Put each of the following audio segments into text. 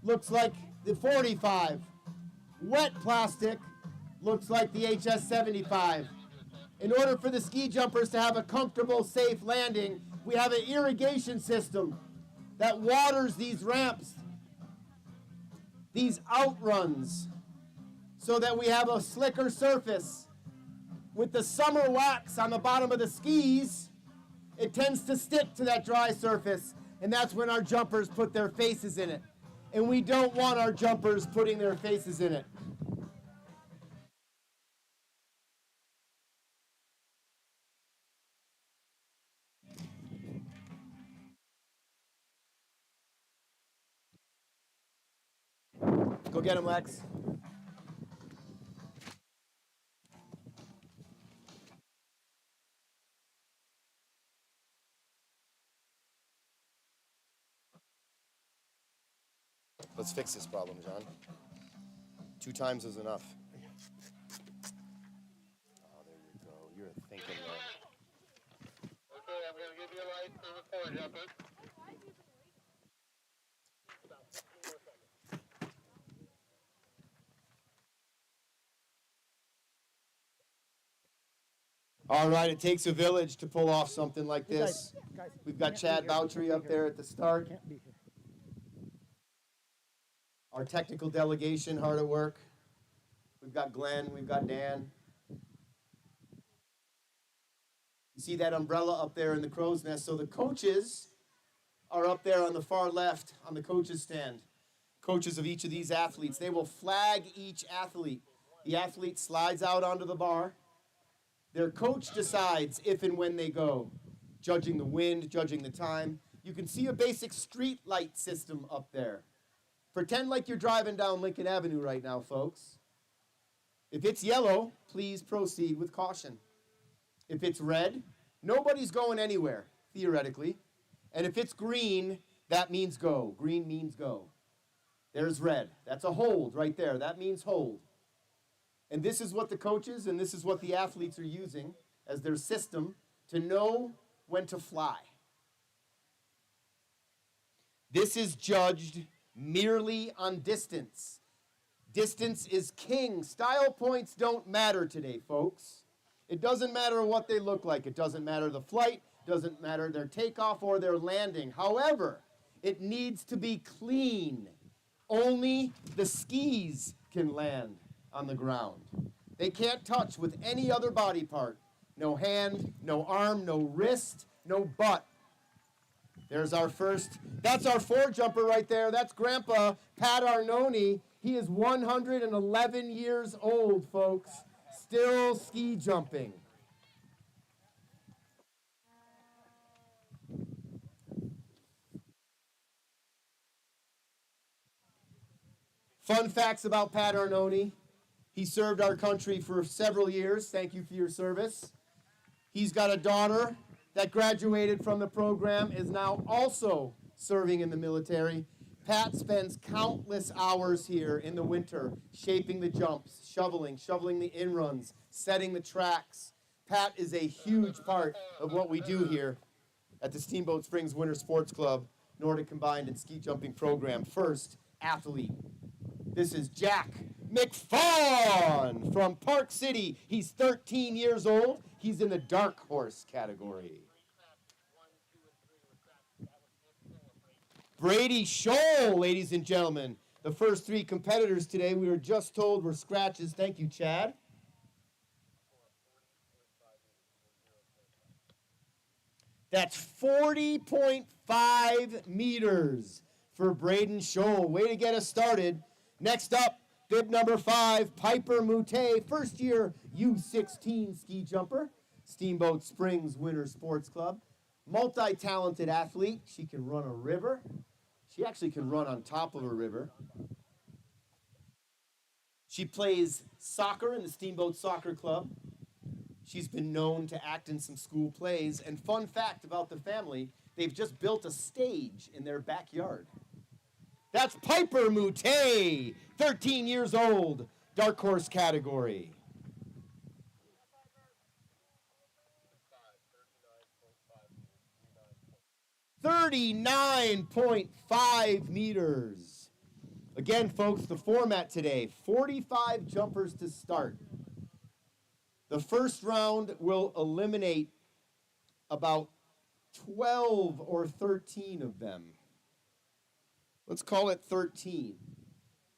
looks like the 45. Wet plastic looks like the HS75. In order for the ski jumpers to have a comfortable, safe landing, we have an irrigation system that waters these ramps, these outruns, so that we have a slicker surface. With the summer wax on the bottom of the skis, it tends to stick to that dry surface, and that's when our jumpers put their faces in it. And we don't want our jumpers putting their faces in it. Go get him, Lex. Let's fix this problem, John. 2 times is enough. Oh, there you go. You're thinking right. Okay, I'm going to give you a light for the 4 jumpers. All right, it takes a village to pull off something like this. Guys, We've got Chad Boutry up there at the start. Can't be here. Our technical delegation hard at work. We've got Glenn, we've got Dan. You see that umbrella up there in the crow's nest. So the coaches are up there on the far left on the coaches stand. Coaches of each of these athletes. They will flag each athlete. The athlete slides out onto the bar. Their coach decides if and when they go, judging the wind, judging the time. You can see a basic street light system up there. Pretend like you're driving down Lincoln Avenue right now, folks. If it's yellow, please proceed with caution. If it's red, nobody's going anywhere, theoretically. And if it's green, that means go. Green means go. There's red. That's a hold right there. That means hold. And this is what the coaches and this is what the athletes are using as their system to know when to fly. This is judged merely on distance. Distance is king. Style points don't matter today, folks. It doesn't matter what they look like. It doesn't matter the flight, doesn't matter their takeoff or their landing. However, it needs to be clean. Only the skis can land on the ground. They can't touch with any other body part. No hand, no arm, no wrist, no butt. There's our first. That's our 4 jumper right there. That's Grandpa Pat Arnone. He is 111 years old, folks. Still ski jumping. Fun facts about Pat Arnone. He served our country for several years. Thank you for your service. He's got a daughter that graduated from the program, is now also serving in the military. Pat spends countless hours here in the winter, shaping the jumps, shoveling the in-runs, setting the tracks. Pat is a huge part of what we do here at the Steamboat Springs Winter Sports Club Nordic Combined and Ski Jumping Program. First athlete. This is Jack McFawn from Park City. He's 13 years old. He's in the dark horse category. Brady Scholl, ladies and gentlemen. The first 3 competitors today, we were just told, were scratches. Thank you, Chad. That's 40.5 meters for Braden Scholl. Way to get us started. Next up, bib number 5, Piper Moutet, first year U16 ski jumper, Steamboat Springs Winter Sports Club. Multi-talented athlete. She can run a river. She actually can run on top of a river. She plays soccer in the Steamboat Soccer Club. She's been known to act in some school plays. And fun fact about the family, they've just built a stage in their backyard. That's Piper Moutet, 13 years old, dark horse category. 39.5 meters. Again, folks, the format today, 45 jumpers to start. The first round will eliminate about 12 or 13 of them. Let's call it 13.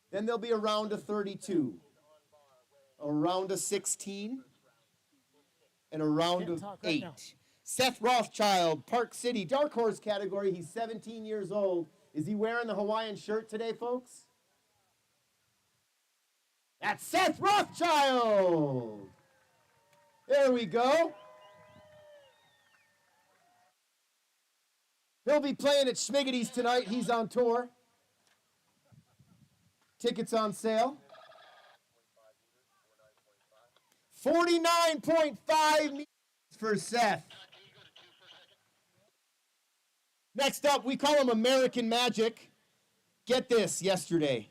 Then there'll be a round of 32, a round of 16, and a round of 8. Seth Rothschild, Park City, Dark Horse category. He's 17 years old. Is he wearing the Hawaiian shirt today, folks? That's Seth Rothschild. There we go. He'll be playing at Schmiggety's tonight. He's on tour. Tickets on sale. 49.5 meters for Seth. Next up, we call him American Magic. Get this, yesterday.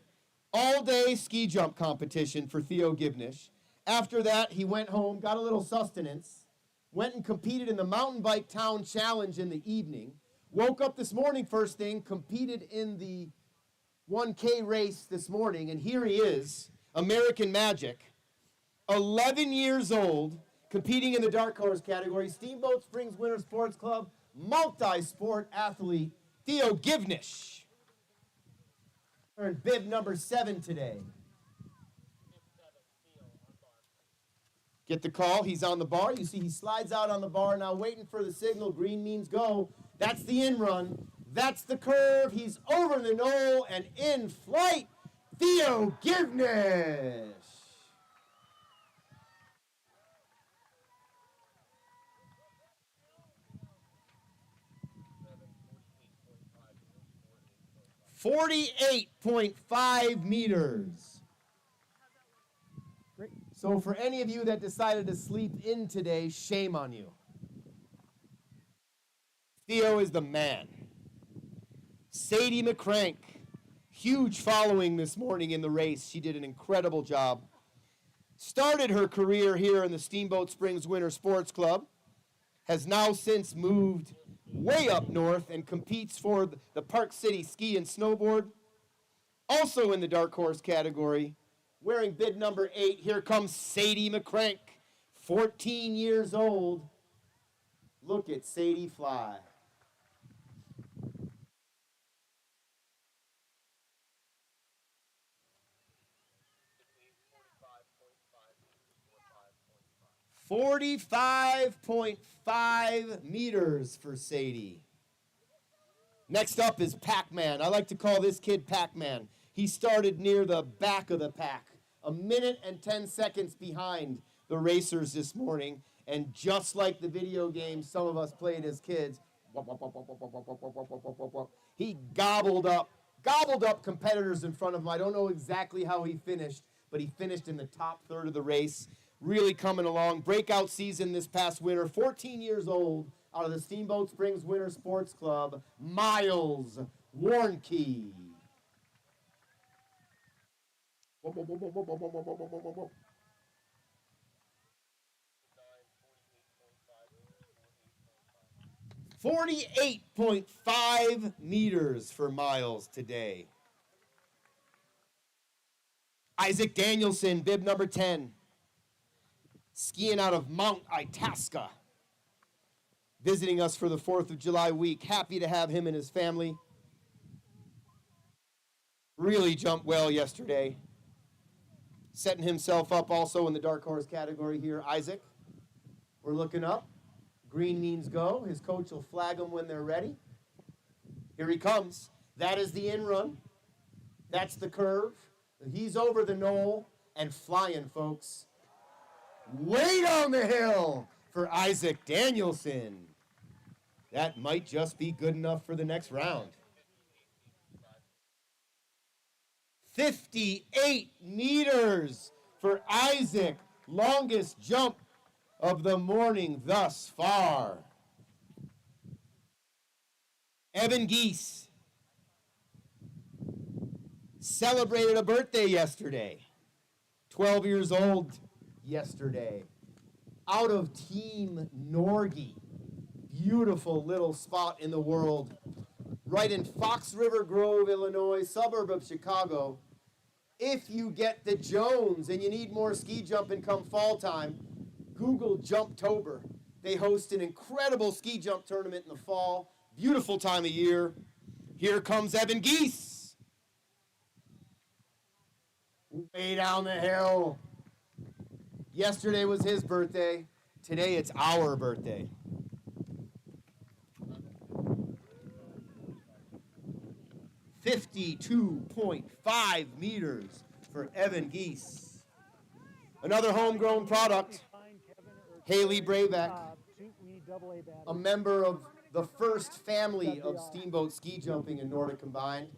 All-day ski jump competition for Theo Givnish. After that, he went home, got a little sustenance, went and competed in the Mountain Bike Town Challenge in the evening, woke up this morning first thing, competed in the 1K race this morning, and here he is, American Magic, 11 years old, competing in the Dark Horse category, Steamboat Springs Winter Sports Club, multi-sport athlete, Theo Givnish. Earned bib number 7 today. Get the call, he's on the bar. You see he slides out on the bar now, waiting for the signal. Green means go. That's the in run. That's the curve. He's over the knoll and in flight. Theo Givnish. .5 meters. Great. So for any of you that decided to sleep in today, shame on you. Theo is the man. Sadie McCrank, huge following this morning in the race. She did an incredible job. Started her career here in the Steamboat Springs Winter Sports Club. Has now since moved way up north and competes for the Park City Ski and Snowboard. Also in the Dark Horse category, wearing bib number 8, here comes Sadie McCrank, 14 years old. Look at Sadie fly. .5 meters for Sadie. Next up is Pac-Man. I like to call this kid Pac-Man. He started near the back of the pack, a minute and 10 seconds behind the racers this morning. And just like the video games some of us played as kids, he gobbled up competitors in front of him. I don't know exactly how he finished, but he finished in the top third of the race. Really coming along. Breakout season this past winter. 14 years old, out of the Steamboat Springs Winter Sports Club, Miles Warnke. .5 meters for Miles today. Isaac Danielson, bib number 10. Skiing out of Mount Itasca. Visiting us for the 4th of July week. Happy to have him and his family. Really jumped well yesterday. Setting himself up also in the Dark Horse category here, Isaac. We're looking up. Green means go. His coach will flag them when they're ready. Here he comes. That is the in run. That's the curve. He's over the knoll and flying, folks. Way down the hill for Isaac Danielson. That might just be good enough for the next round. 58 meters for Isaac. Longest jump of the morning thus far. Evan Geese celebrated a birthday yesterday. 12 years old yesterday. Out of Team Norgie. Beautiful little spot in the world right in Fox River Grove, Illinois, suburb of Chicago. If you get the Jones and you need more ski jumping come fall time, Google Jumptober. They host an incredible ski jump tournament in the fall. Beautiful time of year. Here comes Evan Geese. Way down the hill. Yesterday was his birthday. Today it's our birthday. $52.5 meters for Evan Geese. Another homegrown product, Haley Braybeck, a member of the first family of steamboat ski jumping in Nordic combined.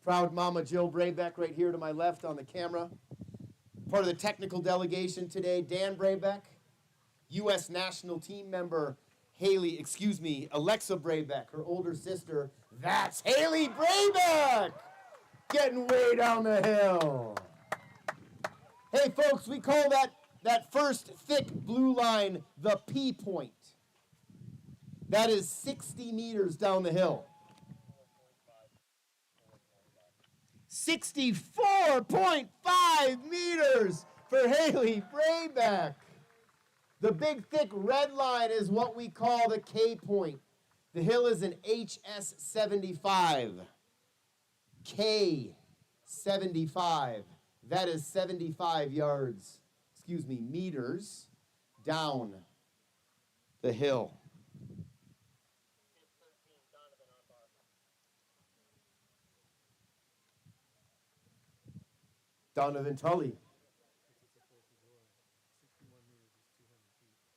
Proud mama Jill Braybeck right here to my left on the camera. Part of the technical delegation today, Dan Braybeck. U.S. national team member Alexa Braybeck, her older sister. That's Haley Braybeck getting way down the hill. Hey, folks, we call that first thick blue line the P point. That is 60 meters down the hill. 64.5 meters for Haley Braybeck. The big, thick red line is what we call the K point. The hill is an HS 75. K 75. That is 75 meters down the hill. Donovan Tully.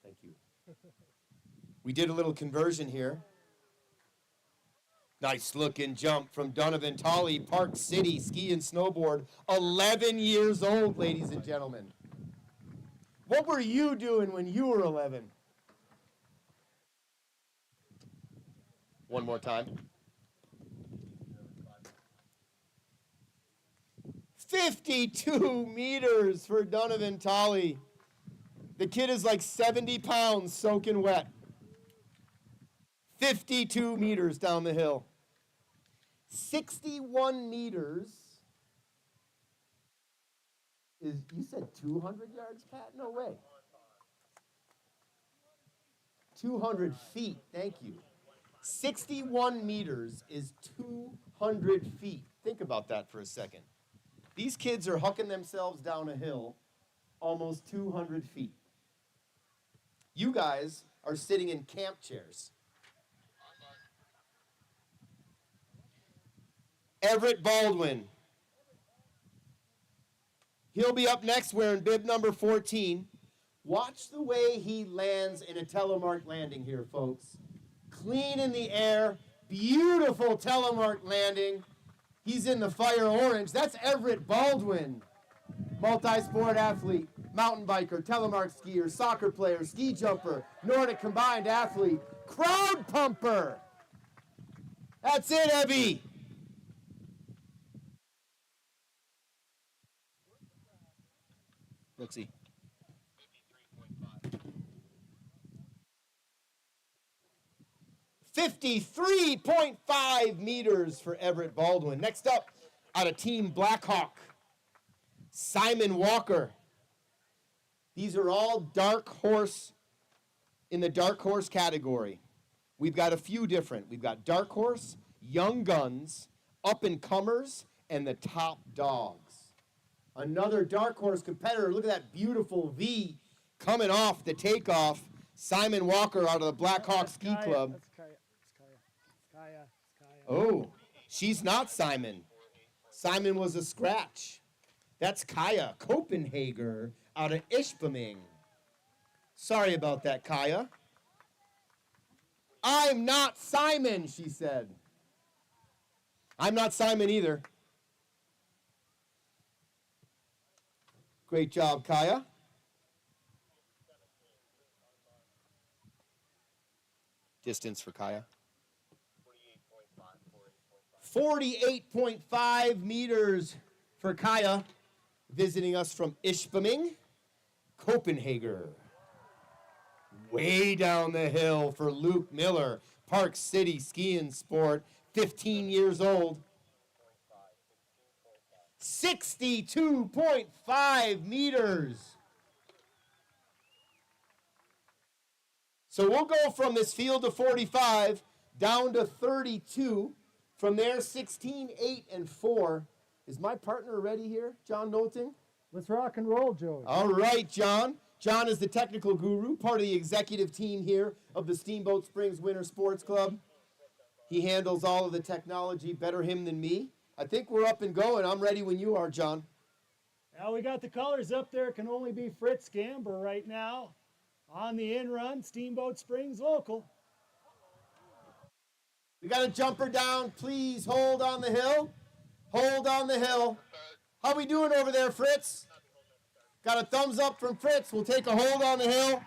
Thank you. We did a little conversion here. Nice looking jump from Donovan Tully, Park City Ski and Snowboard. 11 years old, ladies and gentlemen. What were you doing when you were 11? One more time. 52 meters for Donovan Tully. The kid is like 70 pounds soaking wet. 52 meters down the hill. 61 meters is, you said 200 yards, Pat? No way. 200 feet, thank you. 61 meters is 200 feet. Think about that for a second. These kids are hucking themselves down a hill almost 200 feet. You guys are sitting in camp chairs. Everett Baldwin. He'll be up next wearing bib number 14. Watch the way he lands in a telemark landing here, folks. Clean in the air, beautiful telemark landing. He's in the fire orange. That's Everett Baldwin. Multi-sport athlete, mountain biker, telemark skier, soccer player, ski jumper, Nordic combined athlete, crowd pumper. That's it, Evie. Let's see. 53.5 meters for Everett Baldwin. Next up, out of Team Blackhawk, Simon Walker. These are all dark horse, in the dark horse category. We've got a few different. We've got dark horse, young guns, up and comers, and the top dogs. Another dark horse competitor. Look at that beautiful V coming off the takeoff. Simon Walker out of the Blackhawk Ski Club. That's Kaya. It's Kaya. Oh, she's not Simon. Simon was a scratch. That's Kaya Copenhager out of Ishpeming. Sorry about that, Kaya. I'm not Simon, she said. I'm not Simon either. Great job, Kaya. Distance for Kaya. 48.5 meters for Kaya, visiting us from Ishpeming, Copenhagen. Way down the hill for Luke Miller, Park City Ski and Sport, 15 years old. 62.5 meters. So we'll go from this field of 45 down to 32. From there, 16, 8, and 4. Is my partner ready here, John Knowlton? Let's rock and roll, Joey. All right, John. John is the technical guru, part of the executive team here of the Steamboat Springs Winter Sports Club. He handles all of the technology, better him than me. I think we're up and going. I'm ready when you are, John. Now we got the colors up there. It can only be Fritz Gamber right now. On the in-run, Steamboat Springs local. We got a jumper down. Please hold on the hill. Hold on the hill. How we doing over there, Fritz? Got a thumbs up from Fritz. We'll take a hold on the hill.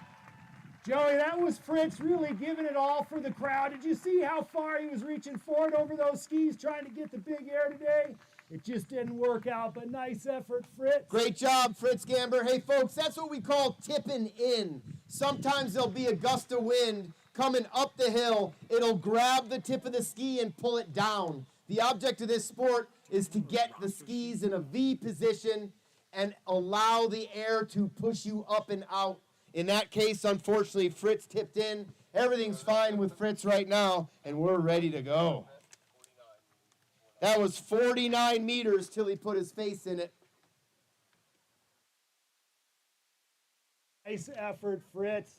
Joey, that was Fritz really giving it all for the crowd. Did you see how far he was reaching forward over those skis trying to get the big air today? It just didn't work out, but nice effort, Fritz. Great job, Fritz Gamber. Hey, folks, that's what we call tipping in. Sometimes there'll be a gust of wind coming up the hill. It'll grab the tip of the ski and pull it down. The object of this sport is to get the skis in a V position and allow the air to push you up and out. In that case, unfortunately, Fritz tipped in. Everything's fine with Fritz right now, and we're ready to go. That was 49 meters till he put his face in it. Nice effort, Fritz.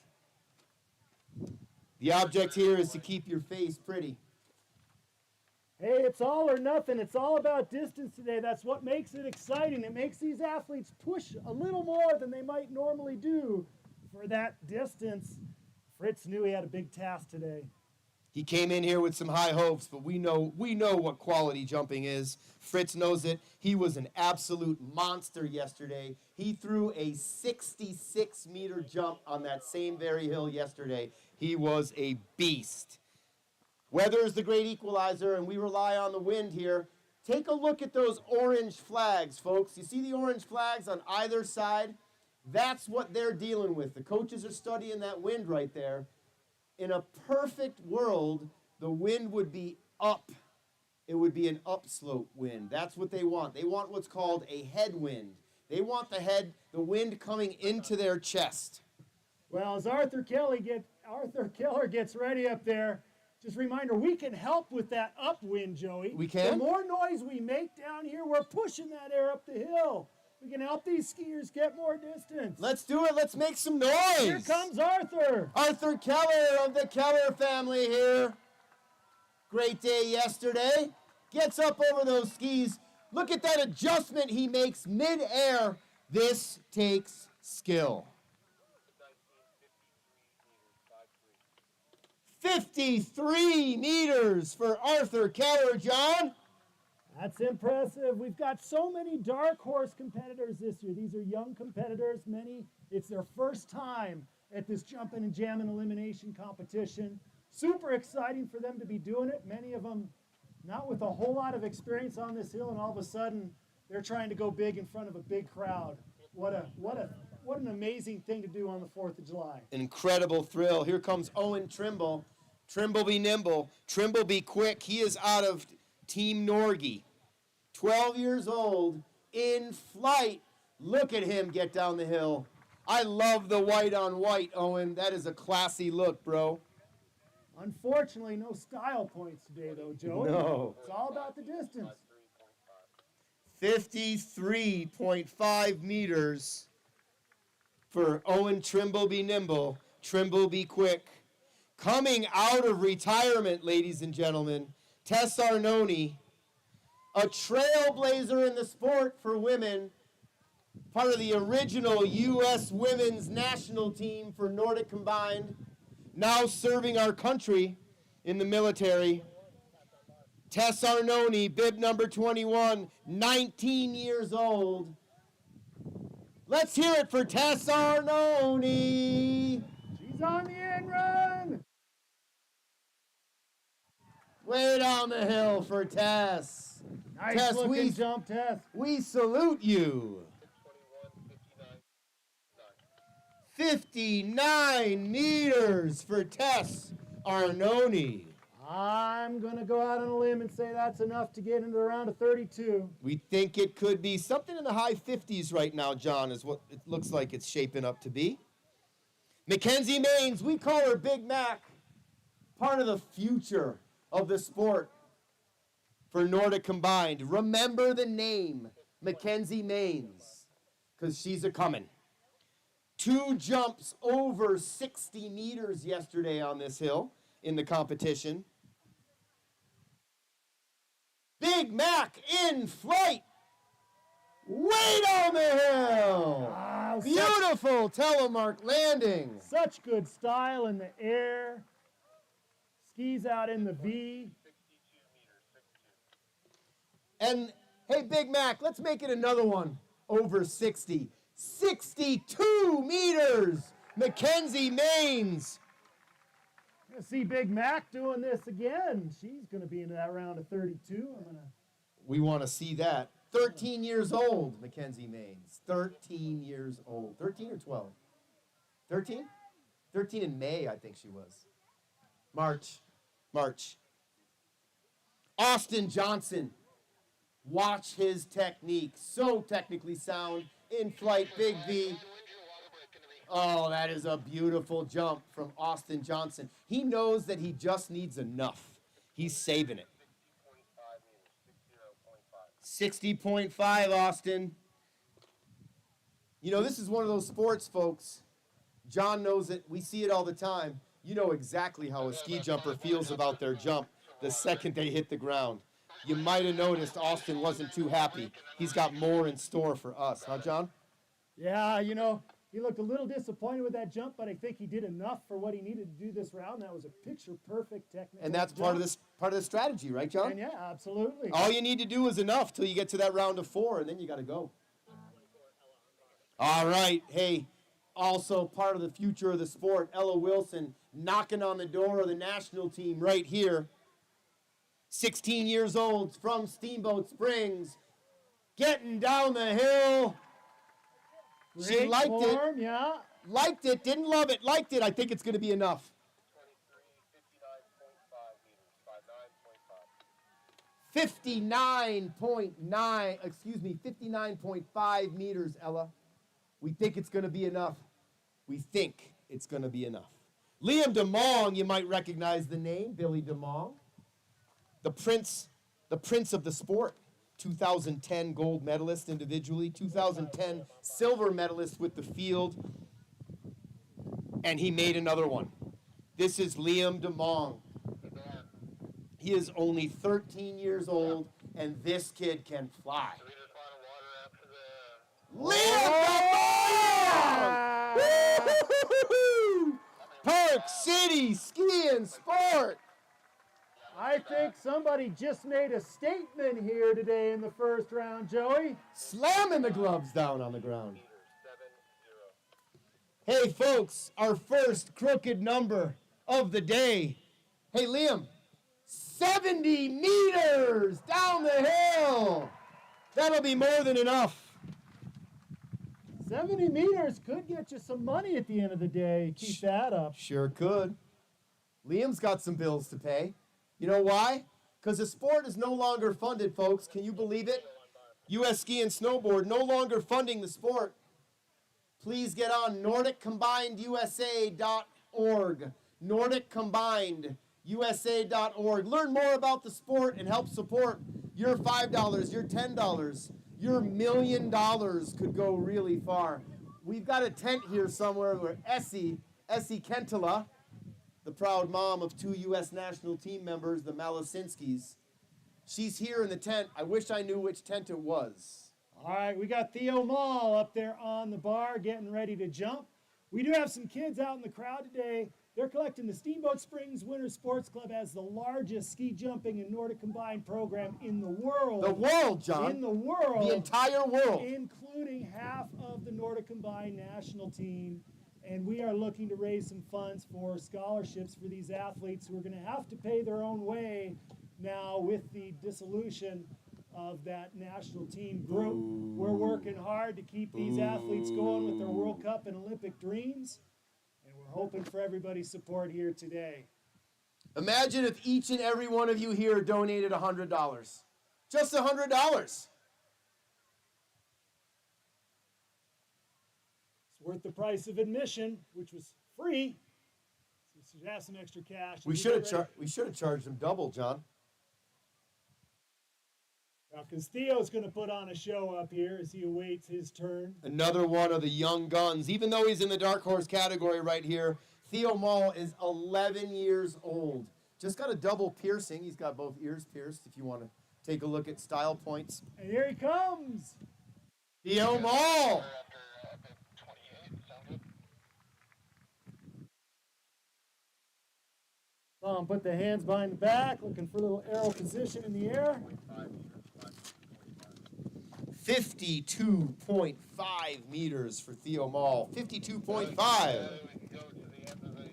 The object here is to keep your face pretty. Hey, it's all or nothing. It's all about distance today. That's what makes it exciting. It makes these athletes push a little more than they might normally do for that distance. Fritz knew he had a big task today. He came in here with some high hopes, but we know what quality jumping is. Fritz knows it. He was an absolute monster yesterday. He threw a 66-meter jump on that same very hill yesterday. He was a beast. Weather is the great equalizer, and we rely on the wind here. Take a look at those orange flags, folks. You see the orange flags on either side? That's what they're dealing with. The coaches are studying that wind right there. In a perfect world, the wind would be up. It would be an upslope wind. That's what they want. They want what's called a headwind. They want the wind coming into their chest. Well, as Arthur Keller gets ready up there, just a reminder, we can help with that upwind, Joey. We can? The more noise we make down here, we're pushing that air up the hill. We can help these skiers get more distance. Let's do it. Let's make some noise. Here comes Arthur. Arthur Keller of the Keller family here. Great day yesterday. Gets up over those skis. Look at that adjustment he makes mid-air. This takes skill. 53 meters for Arthur Keller, John. That's impressive. We've got so many dark horse competitors this year. These are young competitors. Many, it's their first time at this Jumpin' and Jammin' elimination competition. Super exciting for them to be doing it. Many of them not with a whole lot of experience on this hill, and all of a sudden they're trying to go big in front of a big crowd. What an amazing thing to do on the 4th of July. An incredible thrill. Here comes Owen Trimble. Trimble be nimble. Trimble be quick. He is out of Team Norgie. 12 years old, in flight. Look at him get down the hill. I love the white on white, Owen. That is a classy look, bro. Unfortunately, no style points today, though, Joey. No. It's all about the distance. 53.5 meters for Owen Trimble be nimble. Trimble be quick. Coming out of retirement, ladies and gentlemen, Tess Arnone, a trailblazer in the sport for women, part of the original U.S. women's national team for Nordic combined, now serving our country in the military. Tess Arnone, bib number 21, 19 years old. Let's hear it for Tess Arnone. She's on the in-run. Way down the hill for Tess. Nice Tess, looking jump, Tess. we salute you. 59 meters for Tess Arnone. I'm going to go out on a limb and say that's enough to get into the round of 32. We think it could be something in the high 50s right now, John, is what it looks like it's shaping up to be. Mackenzie Maines, we call her Big Mac, part of the future of the sport for Nordic combined. Remember the name, Mackenzie Maines, because she's a-coming. 2 jumps over 60 meters yesterday on this hill in the competition. Big Mac in flight. Way down the hill. Wow, Beautiful telemark landing. Such good style in the air. Skis out in the V. And hey, Big Mac, let's make it another one over 60. 62 meters. Mackenzie Maines. I see Big Mac doing this again. She's going to be into that round of 32. We want to see that. 13 years old, Mackenzie Maines. 13 years old. 13 or 12? 13? 13 in May, I think she was. March. Austin Johnson. Watch his technique. So technically sound. In flight, Big V. Oh, that is a beautiful jump from Austin Johnson. He knows that he just needs enough. He's saving it. 60.5, Austin. You know, this is one of those sports, folks. John knows it. We see it all the time. You know exactly how a ski jumper feels about their jump the second they hit the ground. You might have noticed Austin wasn't too happy. He's got more in store for us, huh, John? Yeah, you know, he looked a little disappointed with that jump, but I think he did enough for what he needed to do this round. That was a picture-perfect technical And that's jump. part of the strategy, right, John? And yeah, absolutely. All you need to do is enough till you get to that round of 4, and then you got to go. All right. Hey, also part of the future of the sport, Ella Wilson knocking on the door of the national team right here. 16 years old from Steamboat Springs, getting down the hill. She Great liked form, it. Yeah. Liked it, didn't love it, liked it. I think it's going to be enough. 59.5 meters, Ella. We think it's going to be enough. We think it's going to be enough. Liam DeMong, you might recognize the name, Billy DeMong. The prince of the sport. 2010 gold medalist individually, 2010 silver medalist with the field, and he made another one. This is Liam DeMong. He is only 13 years old, and this kid can fly. Liam DeMong! Park City Ski and Sport. I think somebody just made a statement here today in the first round, Joey. Slamming the gloves down on the ground. Hey, folks, our first crooked number of the day. Hey, Liam, 70 meters down the hill. That'll be more than enough. 70 meters could get you some money at the end of the day. Keep that up. Sure could. Liam's got some bills to pay. You know why? Because the sport is no longer funded, folks. Can you believe it? U.S. Ski and Snowboard no longer funding the sport. Please get on NordicCombinedUSA.org. NordicCombinedUSA.org. Learn more about the sport and help support your $5, your $10, your $1 million could go really far. We've got a tent here somewhere where Essie Kentala, the proud mom of 2 U.S. national team members, the Malasinskis. She's here in the tent. I wish I knew which tent it was. All right, we got Theo Mall up there on the bar getting ready to jump. We do have some kids out in the crowd today. They're collecting the Steamboat Springs Winter Sports Club as the largest ski jumping and Nordic combined program in the world. The world, John. In the world. The entire world. Including half of the Nordic combined national team. And we are looking to raise some funds for scholarships for these athletes who are going to have to pay their own way now with the dissolution of that national team group. We're working hard to keep these athletes going with their World Cup and Olympic dreams. And we're hoping for everybody's support here today. Imagine if each and every one of you here donated $100. Just $100. It's worth the price of admission, which was free. So we should have some extra cash. We should have charged them double, John. Because Theo's going to put on a show up here as he awaits his turn. Another one of the young guns. Even though he's in the dark horse category right here, Theo Mall is 11 years old. Just got a double piercing. He's got both ears pierced if you want to take a look at style points. And here he comes. Theo Mall. After 28, sound good? Put the hands behind the back, looking for a little arrow position in the air. 52.5 meters for Theo Mall. 52.5. We can go to the end of the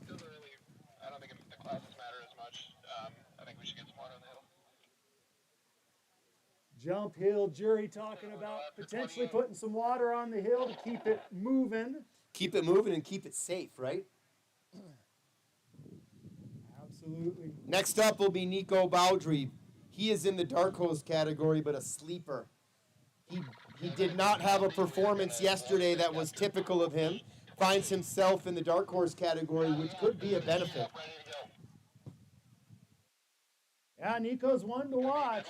Still early. I don't think the classes matter as much. I think we should get some water on the hill. Jump hill jury talking about potentially putting some water on the hill to keep it moving. Keep it moving and keep it safe, right? Absolutely. Next up will be Nico Baudry. He is in the dark horse category, but a sleeper. He did not have a performance yesterday that was typical of him. Finds himself in the dark horse category, which could be a benefit. Yeah, Nico's one to watch.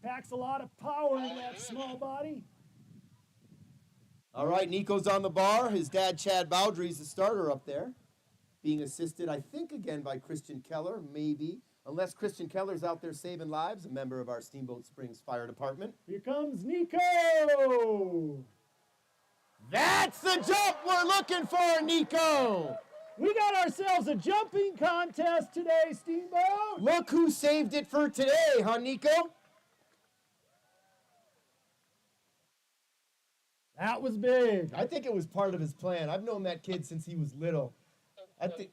Packs a lot of power into that small body. All right, Nico's on the bar. His dad, Chad Baudry, is the starter up there. Being assisted, I think, again by Christian Keller, maybe. Unless Christian Keller's out there saving lives, a member of our Steamboat Springs Fire Department. Here comes Nico. That's the jump we're looking for, Nico. We got ourselves a jumping contest today, Steamboat. Look who saved it for today, huh, Nico? That was big. I think it was part of his plan. I've known that kid since he was little. I think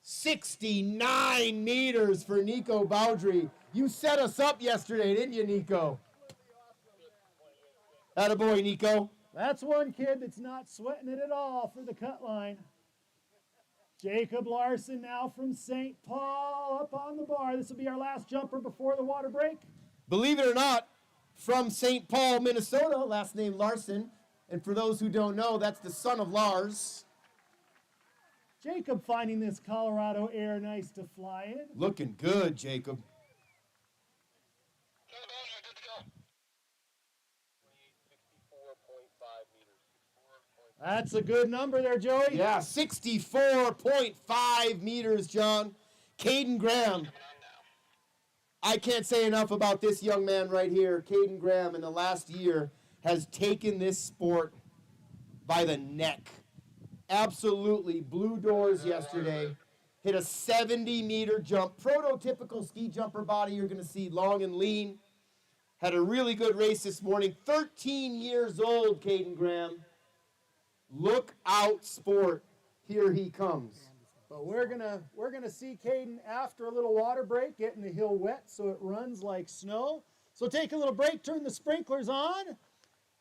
69 meters for Nico Baudry. You set us up yesterday, didn't you, Nico? Attaboy, Nico. That's one kid that's not sweating it at all for the cut line. Jacob Larson now from St. Paul up on the bar. This will be our last jumper before the water break. Believe it or not, from St. Paul, Minnesota, last name Larson. And for those who don't know, that's the son of Lars. Jacob finding this Colorado air nice to fly in. Looking good, Jacob. That's a good number there, Joey. Yeah, 64.5 meters, John. Caden Graham. I can't say enough about this young man right here. Caden Graham, in the last year, has taken this sport by the neck. Absolutely blew doors yesterday. Hit a 70-meter jump. Prototypical ski jumper body you're going to see, long and lean. Had a really good race this morning. 13 years old, Caden Graham. Look out, sport. Here he comes. But we're gonna see Caden after a little water break, getting the hill wet so it runs like snow. So take a little break, turn the sprinklers on.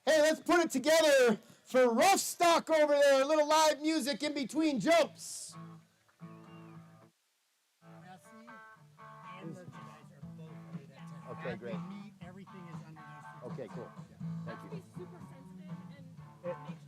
Hey, let's put it together for Rough Stock over there. A little live music in between jumps. Messi and merchandise are both rated at 10. Okay, great. Meat, everything is under those. Okay, cool. Thank you. Be super sensitive and It- makes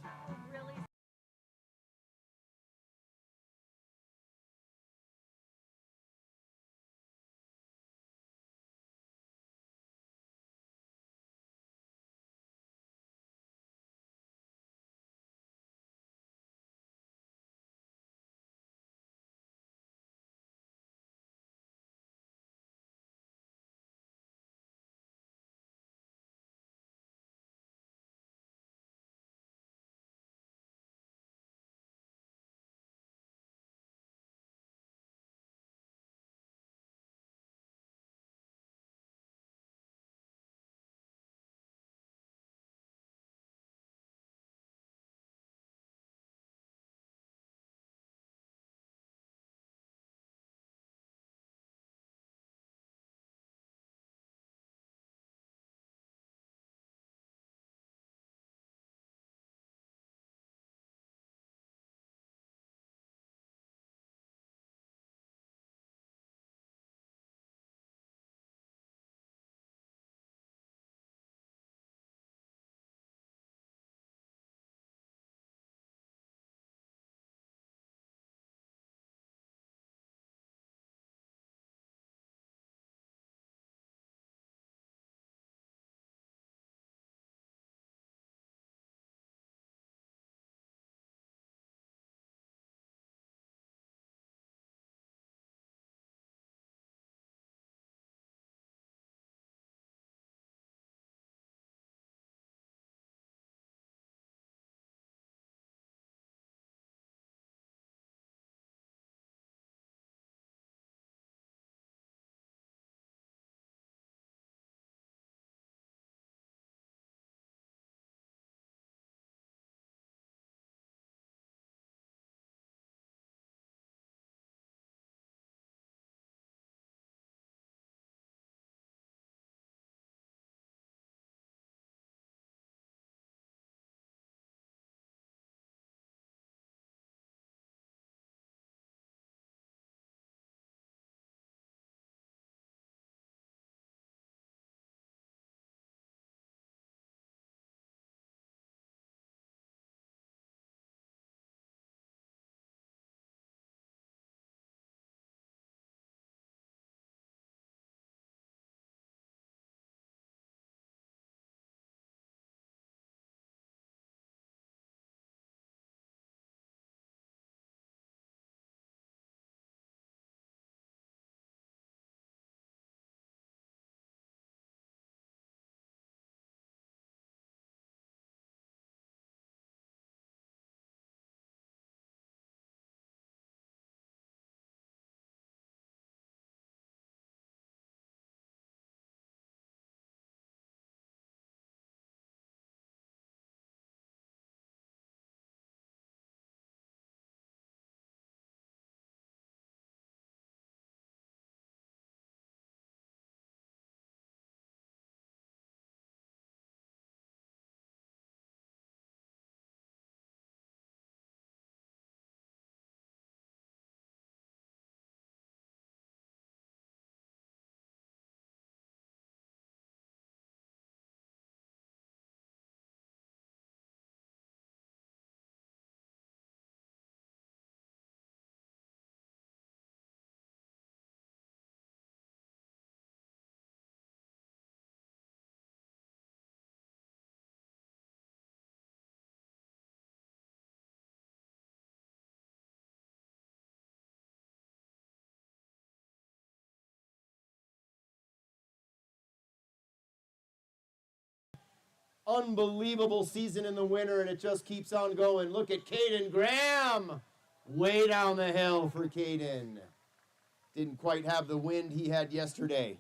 Unbelievable season in the winter, and it just keeps on going. Look at Caden Graham. Way down the hill for Caden. Didn't quite have the wind he had yesterday.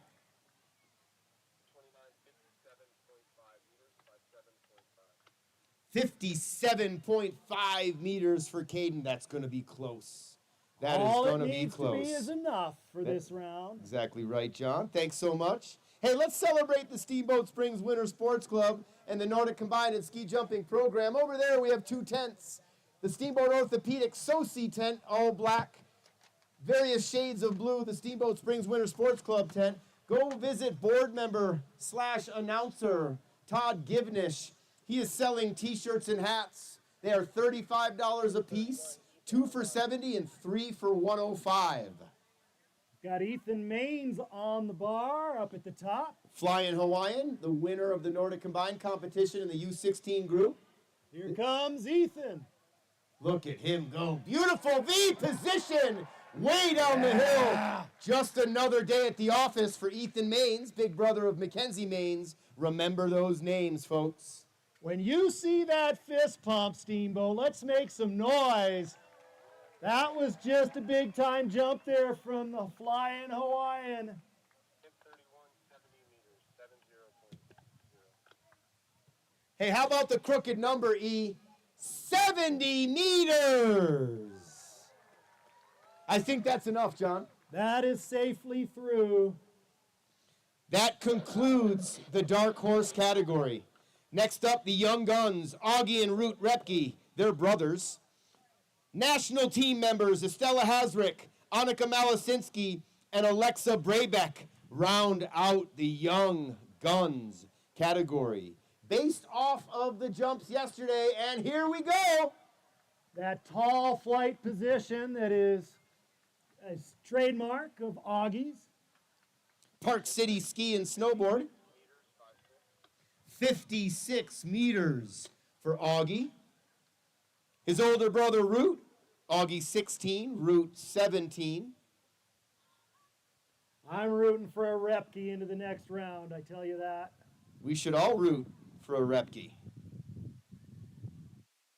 57.5 meters for Caden. That's going to be close. That is going to be close. All it needs to be is enough for this round. Exactly right, John. Thanks so much. Hey, let's celebrate the Steamboat Springs Winter Sports Club and the Nordic Combined and Ski Jumping Program. Over there, we have 2 tents. The Steamboat Orthopedic Soci tent, all black. Various shades of blue, the Steamboat Springs Winter Sports Club tent. Go visit board member / announcer Todd Givnish. He is selling t-shirts and hats. They are $35 a piece, 2 for $70 and 3 for $105. Got Ethan Maines on the bar up at the top. Flying Hawaiian, the winner of the Nordic Combined competition in the U16 group. Here comes Ethan. Look at him go. Beautiful V position. Way down the hill. Just another day at the office for Ethan Maines, big brother of Mackenzie Maines. Remember those names, folks. When you see that fist pump, Steamboat, let's make some noise. That was just a big-time jump there from the Flying Hawaiian. 70 meters, 70.0. Hey, how about the crooked number, E? 70 meters. I think that's enough, John. That is safely through. That concludes the dark horse category. Next up, the young guns, Augie and Root Repke, they're brothers. National team members, Estella Hasrick, Annika Malasinski, and Alexa Brabeck round out the young guns category. Based off of the jumps yesterday, and here we go. That tall flight position that is a trademark of Augie's. Park City Ski and Snowboard. 56 meters for Augie. His older brother, Root. Augie 16, Root 17. I'm rooting for a Repke into the next round, I tell you that. We should all root for a Repke.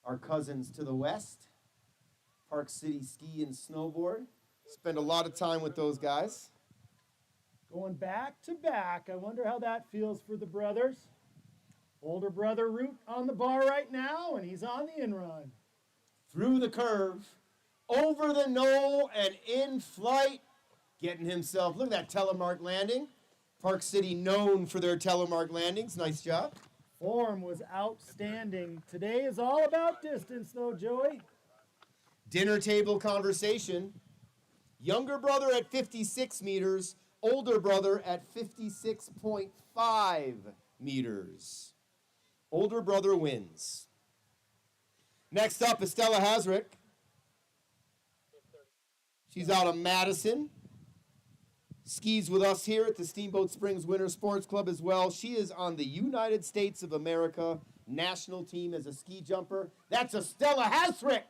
Our cousins to the west, Park City Ski and Snowboard. Spend a lot of time with those guys. Going back to back, I wonder how that feels for the brothers. Older brother Root on the bar right now, and he's on the in-run. Through the curve, over the knoll, and in flight. Getting himself, look at that telemark landing. Park City known for their telemark landings. Nice job. Form was outstanding. Today is all about distance, though, Joey. Dinner table conversation. Younger brother at 56 meters, older brother at 56.5 meters. Older brother wins. Next up, Estella Hasrick. She's out of Madison. Skis with us here at the Steamboat Springs Winter Sports Club as well. She is on the United States of America national team as a ski jumper. That's Estella Hasrick.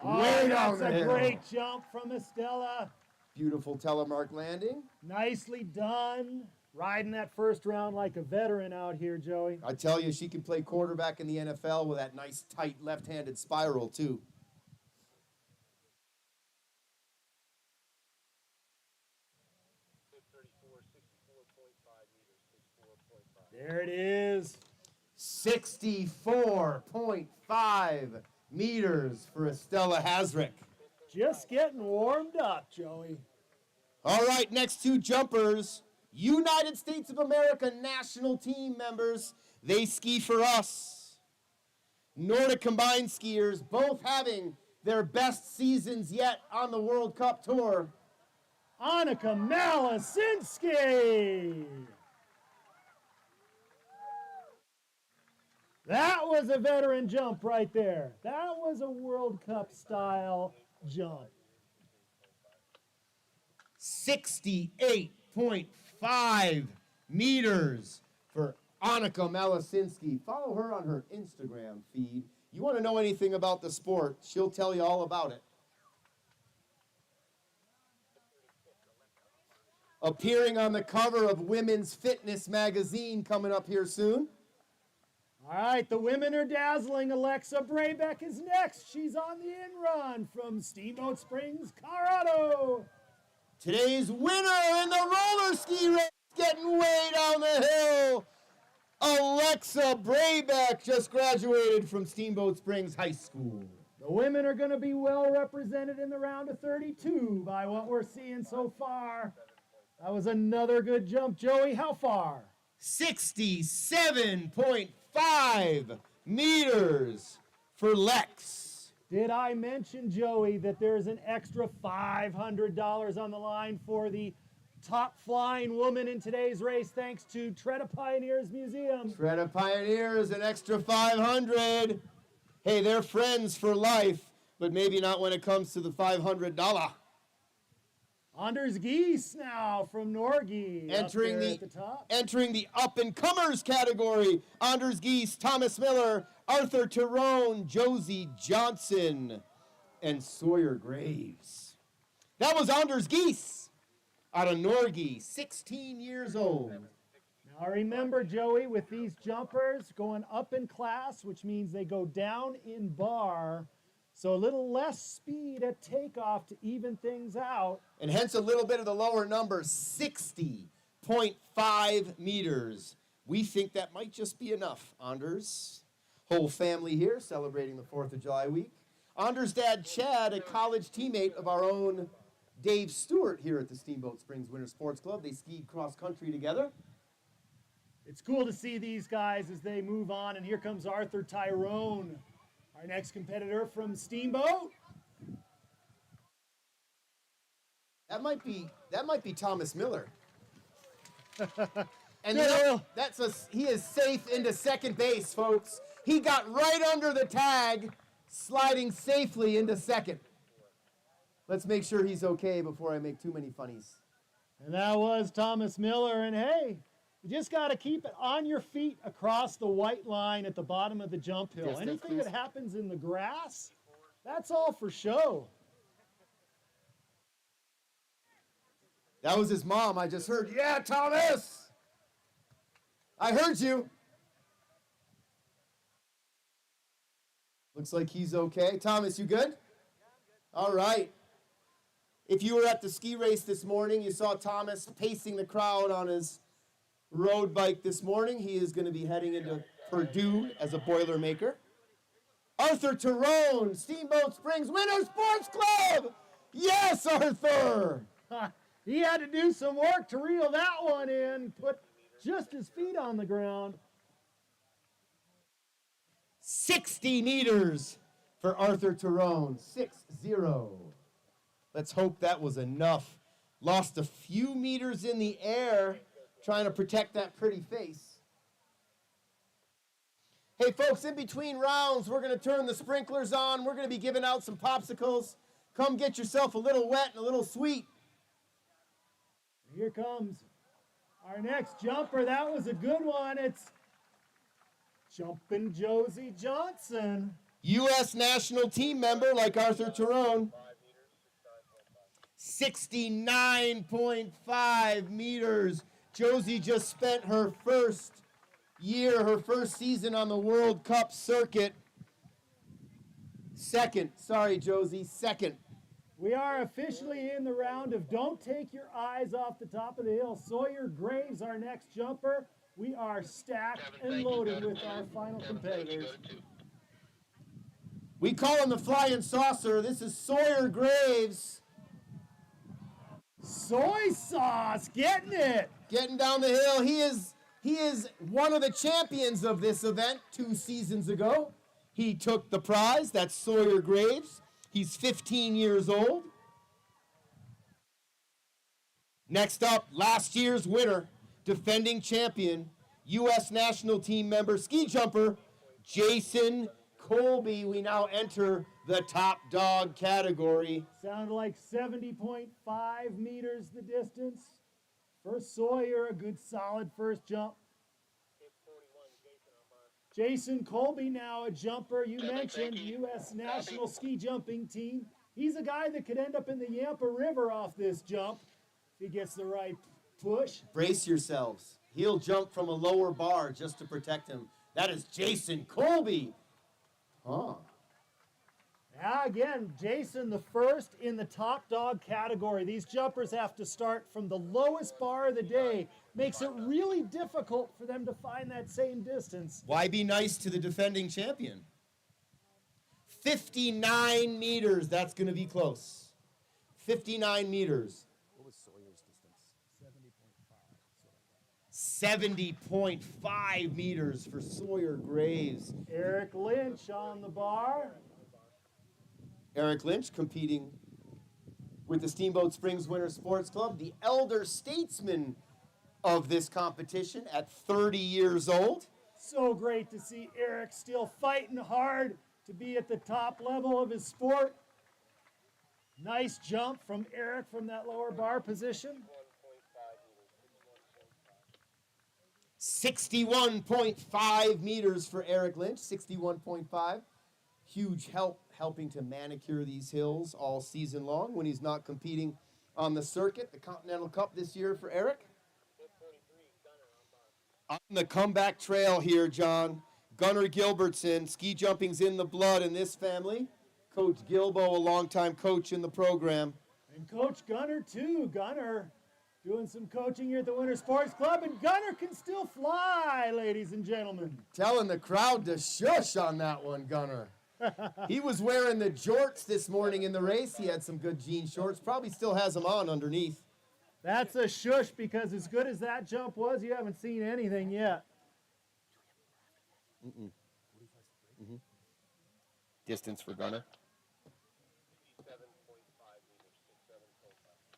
Way down That's the a hill. great jump from Estella. Beautiful telemark landing. Nicely done. Riding that first round like a veteran out here, Joey. I tell you, she can play quarterback in the NFL with that nice, tight, left-handed spiral, too. There it is. 64.5 meters for Estella Hasrick. Just getting warmed up, Joey. All right, next two jumpers, United States of America national team members. They ski for us. Nordic Combined skiers, both having their best seasons yet on the World Cup Tour. Annika Malasinski. That was a veteran jump right there. That was a World Cup style jump. 68.5 meters for Annika Malasinski. Follow her on her Instagram feed. You want to know anything about the sport, she'll tell you all about it. Appearing on the cover of Women's Fitness magazine coming up here soon. All right, the women are dazzling. Alexa Braybeck is next. She's on the in run from Steamboat Springs, Colorado. Today's winner in the roller ski race, getting way down the hill. Alexa Braybeck just graduated from Steamboat Springs High School. The women are going to be well represented in the round of 32 by what we're seeing so far. That was another good jump. Joey, how far? 67.5 meters for Lex. Did I mention, Joey, that there's an extra $500 on the line for the top flying woman in today's race thanks to Tread of Pioneers Museum? Tread of Pioneers, an extra 500. Hey, they're friends for life, but maybe not when it comes to the $500. Anders Geese now from Norgay. Entering at the top. entering the up-and-comers category, Anders Geese, Thomas Miller, Arthur Tyrone, Josie Johnson, and Sawyer Graves. That was Anders Geese out of Norgay, 16 years old. Now remember, Joey, with these jumpers going up in class, which means they go down in bar, so a little less speed at takeoff to even things out. And hence a little bit of the lower number, 60.5 meters. We think that might just be enough, Anders. Whole family here celebrating the 4th of July week. Anders' dad, Chad, a college teammate of our own Dave Stewart here at the Steamboat Springs Winter Sports Club. They skied cross-country together. It's cool to see these guys as they move on, and here comes Arthur Tyrone, our next competitor from Steamboat. That might be Thomas Miller. And Good. he is safe into second base, folks. He got right under the tag, sliding safely into second. Let's make sure he's okay before I make too many funnies. And that was Thomas Miller, and hey, you just got to keep it on your feet across the white line at the bottom of the jump hill. Distance, Anything please. that happens in the grass, that's all for show. That was his mom. I just heard, yeah, Thomas! I heard you. Looks like he's okay. Thomas, you good? All right. If you were at the ski race this morning, you saw Thomas pacing the crowd on his road bike this morning. He is going to be heading into Purdue as a Boilermaker. Arthur Tyrone, Steamboat Springs Winter Sports Club! Yes, Arthur! He had to do some work to reel that one in, put just his feet on the ground. 60 meters for Arthur Tyrone, 6-0. Let's hope that was enough. Lost a few meters in the air trying to protect that pretty face. Hey, folks, in between rounds, we're going to turn the sprinklers on. We're going to be giving out some popsicles. Come get yourself a little wet and a little sweet. Here comes our next jumper. That was a good one. It's Jumpin' Josie Johnson. U.S. national team member like Arthur Tyrone. 69.5 meters. Josie just spent her first season on the World Cup circuit. Second. Sorry, Josie. Second. We are officially in the round of don't take your eyes off the top of the hill. Sawyer Graves, our next jumper. We are stacked and loaded with our final competitors. We call him the Flying Saucer. This is Sawyer Graves. Soy sauce, getting it. Getting down the hill. He is one of the champions of this event 2 seasons ago. He took the prize. That's Sawyer Graves. He's 15 years old. Next up, last year's winner, defending champion, U.S. national team member, ski jumper, Jason Colby. We now enter the top dog category. Sounded like 70.5 meters the distance. For Sawyer, a good solid first jump. Jason Colby now a jumper. You mentioned U.S. national ski jumping team. He's a guy that could end up in the Yampa River off this jump if he gets the right push. Brace yourselves. He'll jump from a lower bar just to protect him. That is Jason Colby. Huh. Yeah, again, Jason the first in the top dog category. These jumpers have to start from the lowest bar of the day. Makes it really difficult for them to find that same distance. Why be nice to the defending champion? 59 meters. That's going to be close. 59 meters. What was Sawyer's distance? 70.5 meters for Sawyer Graves. Eric Lynch on the bar. Eric Lynch competing with the Steamboat Springs Winter Sports Club, the elder statesman of this competition at 30 years old. So great to see Eric still fighting hard to be at the top level of his sport. Nice jump from Eric from that lower bar position. 61.5 meters for Eric Lynch, 61.5. Huge helping to manicure these hills all season long when he's not competing on the circuit. The Continental Cup this year for Eric. On the comeback trail here, John. Gunnar Gilbertson, ski jumping's in the blood in this family. Coach Gilbo, a longtime coach in the program. And Coach Gunnar too. Gunnar doing some coaching here at the Winter Sports Club, and Gunnar can still fly, ladies and gentlemen. Telling the crowd to shush on that one, Gunnar. He was wearing the jorts this morning in the race. He had some good jean shorts. Probably still has them on underneath. That's a shush, because as good as that jump was, you haven't seen anything yet. Distance for Gunnar.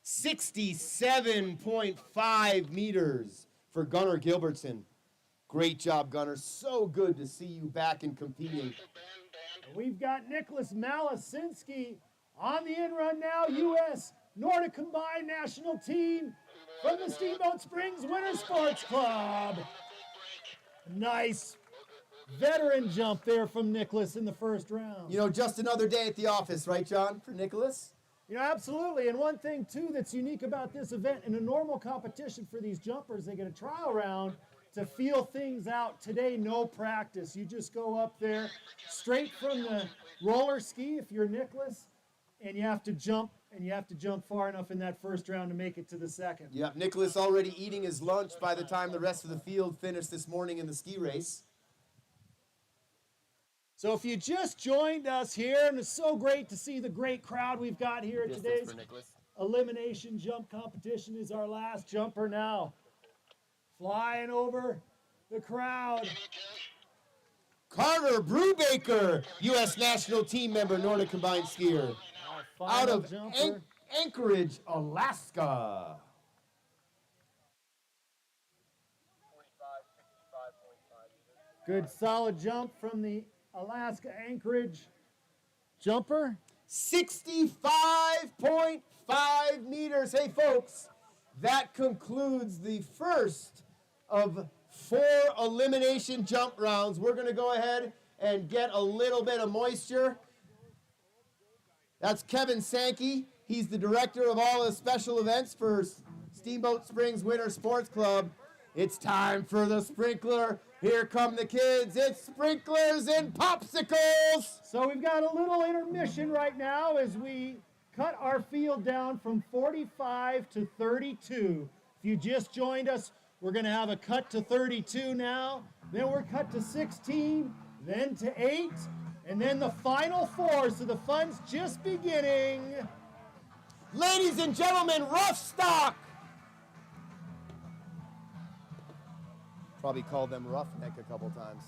67.5 meters for Gunnar Gilbertson. Great job, Gunnar. So good to see you back and competing. We've got Nicholas Malasinski on the in-run now, U.S. Nordic Combined National Team from the Steamboat Springs Winter Sports Club. Nice veteran jump there from Nicholas in the first round. You know, just another day at the office, right, John, for Nicholas? You know, absolutely. And one thing, too, that's unique about this event, in a normal competition for these jumpers, they get a trial round to feel things out. Today, no practice. You just go up there straight from the roller ski if you're Nicholas, and you have to jump, and you have to jump far enough in that first round to make it to the second. Yeah, Nicholas already eating his lunch by the time the rest of the field finished this morning in the ski race. So if you just joined us here, and it's so great to see the great crowd we've got here at today's elimination jump competition. Is our last jumper now. Flying over the crowd. Carter Brubaker, U.S. national team member, Nordic Combined skier. Out of Anchorage, Alaska. 45, 65.5 meters. Good solid jump from the Alaska Anchorage jumper. 65.5 meters. Hey, folks, that concludes the first of 4 elimination jump rounds. We're going to go ahead and get a little bit of moisture. That's Kevin Sankey. He's the director of all the special events for Steamboat Springs Winter Sports Club. It's time for the sprinkler. Here come the kids. It's sprinklers and popsicles. So we've got a little intermission right now as we cut our field down from 45 to 32. If you just joined us, we're going to have a cut to 32 now. Then we're cut to 16, then to 8, and then the final 4. So the fun's just beginning. Ladies and gentlemen, rough stock. Probably called them roughneck a couple times.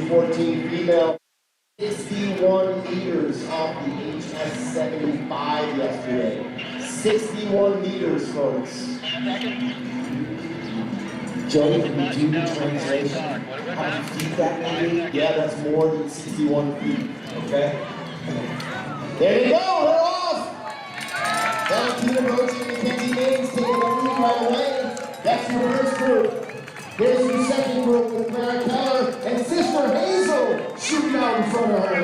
U14 female. 61 meters off the HS75 yesterday. 61 meters, folks. Joey, can you do the translation? How many feet that may be? Yeah, that's more than 61 feet. Okay. There you go, they're off! Valentina Roach and Mackenzie Maines taking the lead right away. That's your first group. Here's your second group with Clara Keller and Sister Hazel shooting out in front of her.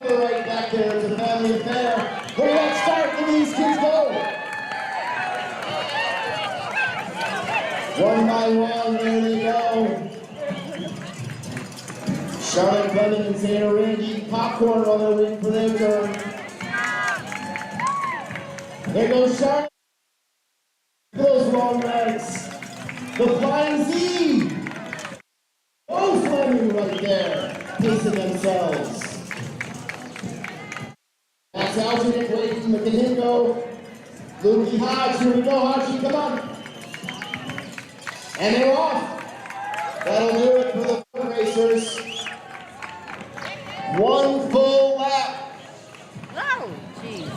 Right back there, it's a family affair. Look at that start, look at these kids go! One by one, there they go. Charlotte Clement and Zana Ring eating popcorn while they're waiting for their turn. There goes Charlotte. Those long legs. The Flying Z. Oh, Fleming right there. Pacing themselves. That's alternate waiting from the Cahindo. Lukey Hodge, here we go, Hodgie, come on. And they're off. That'll do it for the foot racers. One full lap. Oh, jeez.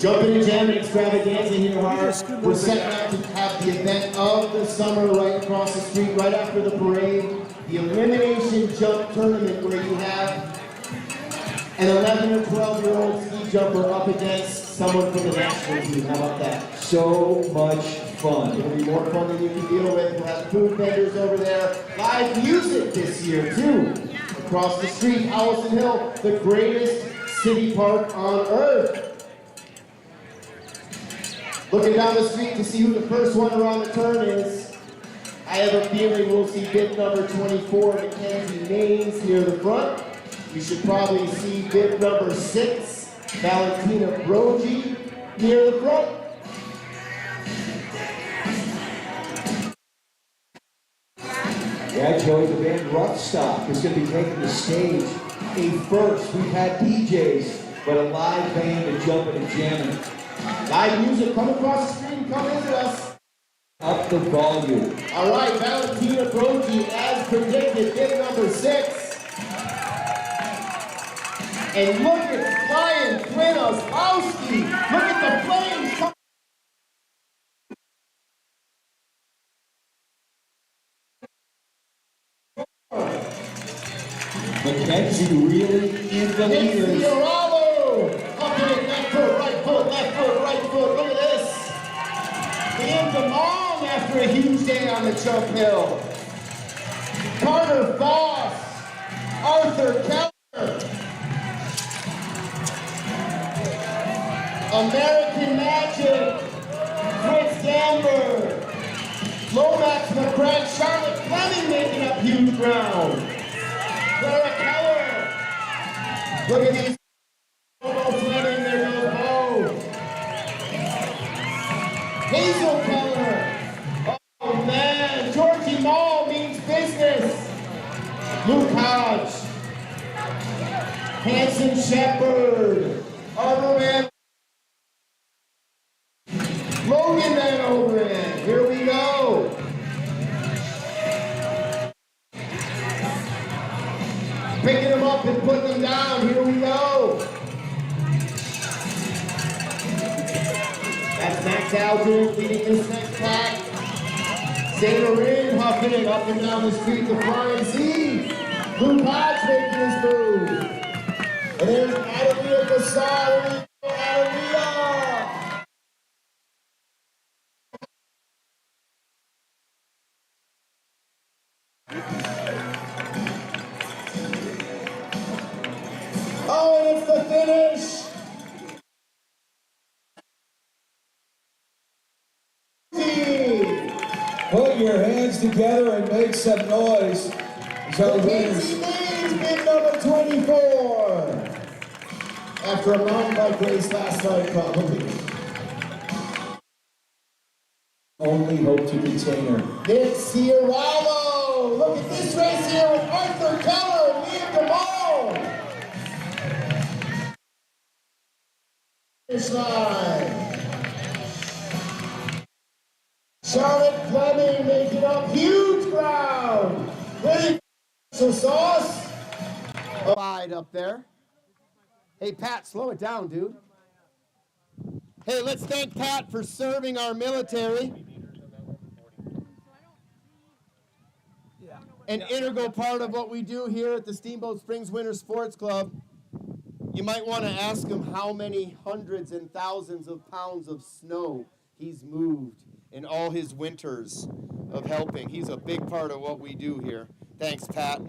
Jumpin and Jammin extravaganza here, Hart. We're setting out to have the event of the summer right across the street, right after the parade. The Elimination Jump Tournament where you have an 11 or 12-year-old ski jumper up against someone from the national team. How about that? So much fun. It'll be more fun than you can deal with. We'll have food vendors over there. Live music this year, too. Across the street, Allison Hill, the greatest city park on earth. Looking down the street to see who the first one around the turn is. I have a feeling we'll see bib number 24, Mackenzie Maines, near the front. You should probably see bib number 6, Valentina Brogy, near the front. Yeah, Joey, the band Rough Stock is going to be taking the stage. A first, we've had DJs, but a live band of Jumpin and Jammin. Live music, come across the street, come visit us. Up the volume. All right, Valentina Brogy, as predicted, bib number 6. And look at flying Flynn Oslowski. Look at the flames coming. Mackenzie really in the It's leaders. Fiorello. Up in it, left foot, right foot, left foot, right foot. Look at this. Liam DeMong after a huge day on the jump hill. Carter Foss. Arthur Keller. American Magic. Fritz Gamber. Lomax McCrack. Charlotte Fleming making up huge ground. Clara Keller. Look at these. Bobo Fleming, there goes Bo. Hazel Keller. Oh man, Georgie Mall means business. Luke Hodge. Hanson Shepard. Arborman. Logan Van Overen. Here we go. Picking them up and putting them down. Here we go. That's Max Aldridge leading this next pack. Zana Ring huffing it up and down the street. The Flying Z. Luke Hodge making his move. And there's Adamia Gasol. Adamia. Oh, and it's the finish. Put your hands together and make some noise. So Mackenzie Maines, bib number 24. After a mountain bike race last night, probably. only hope to contain her. It's Fiorello. Look at this race here with Arthur Keller and Liam DeMong. Finish line. Charlotte Fleming making up huge crowd. Ready for some sauce? Wide up there. Hey, Pat, slow it down, dude. Hey, let's thank Pat for serving our military. An integral part of what we do here at the Steamboat Springs Winter Sports Club. You might want to ask him how many hundreds and thousands of pounds of snow he's moved in all his winters of helping. He's a big part of what we do here. Thanks, Pat.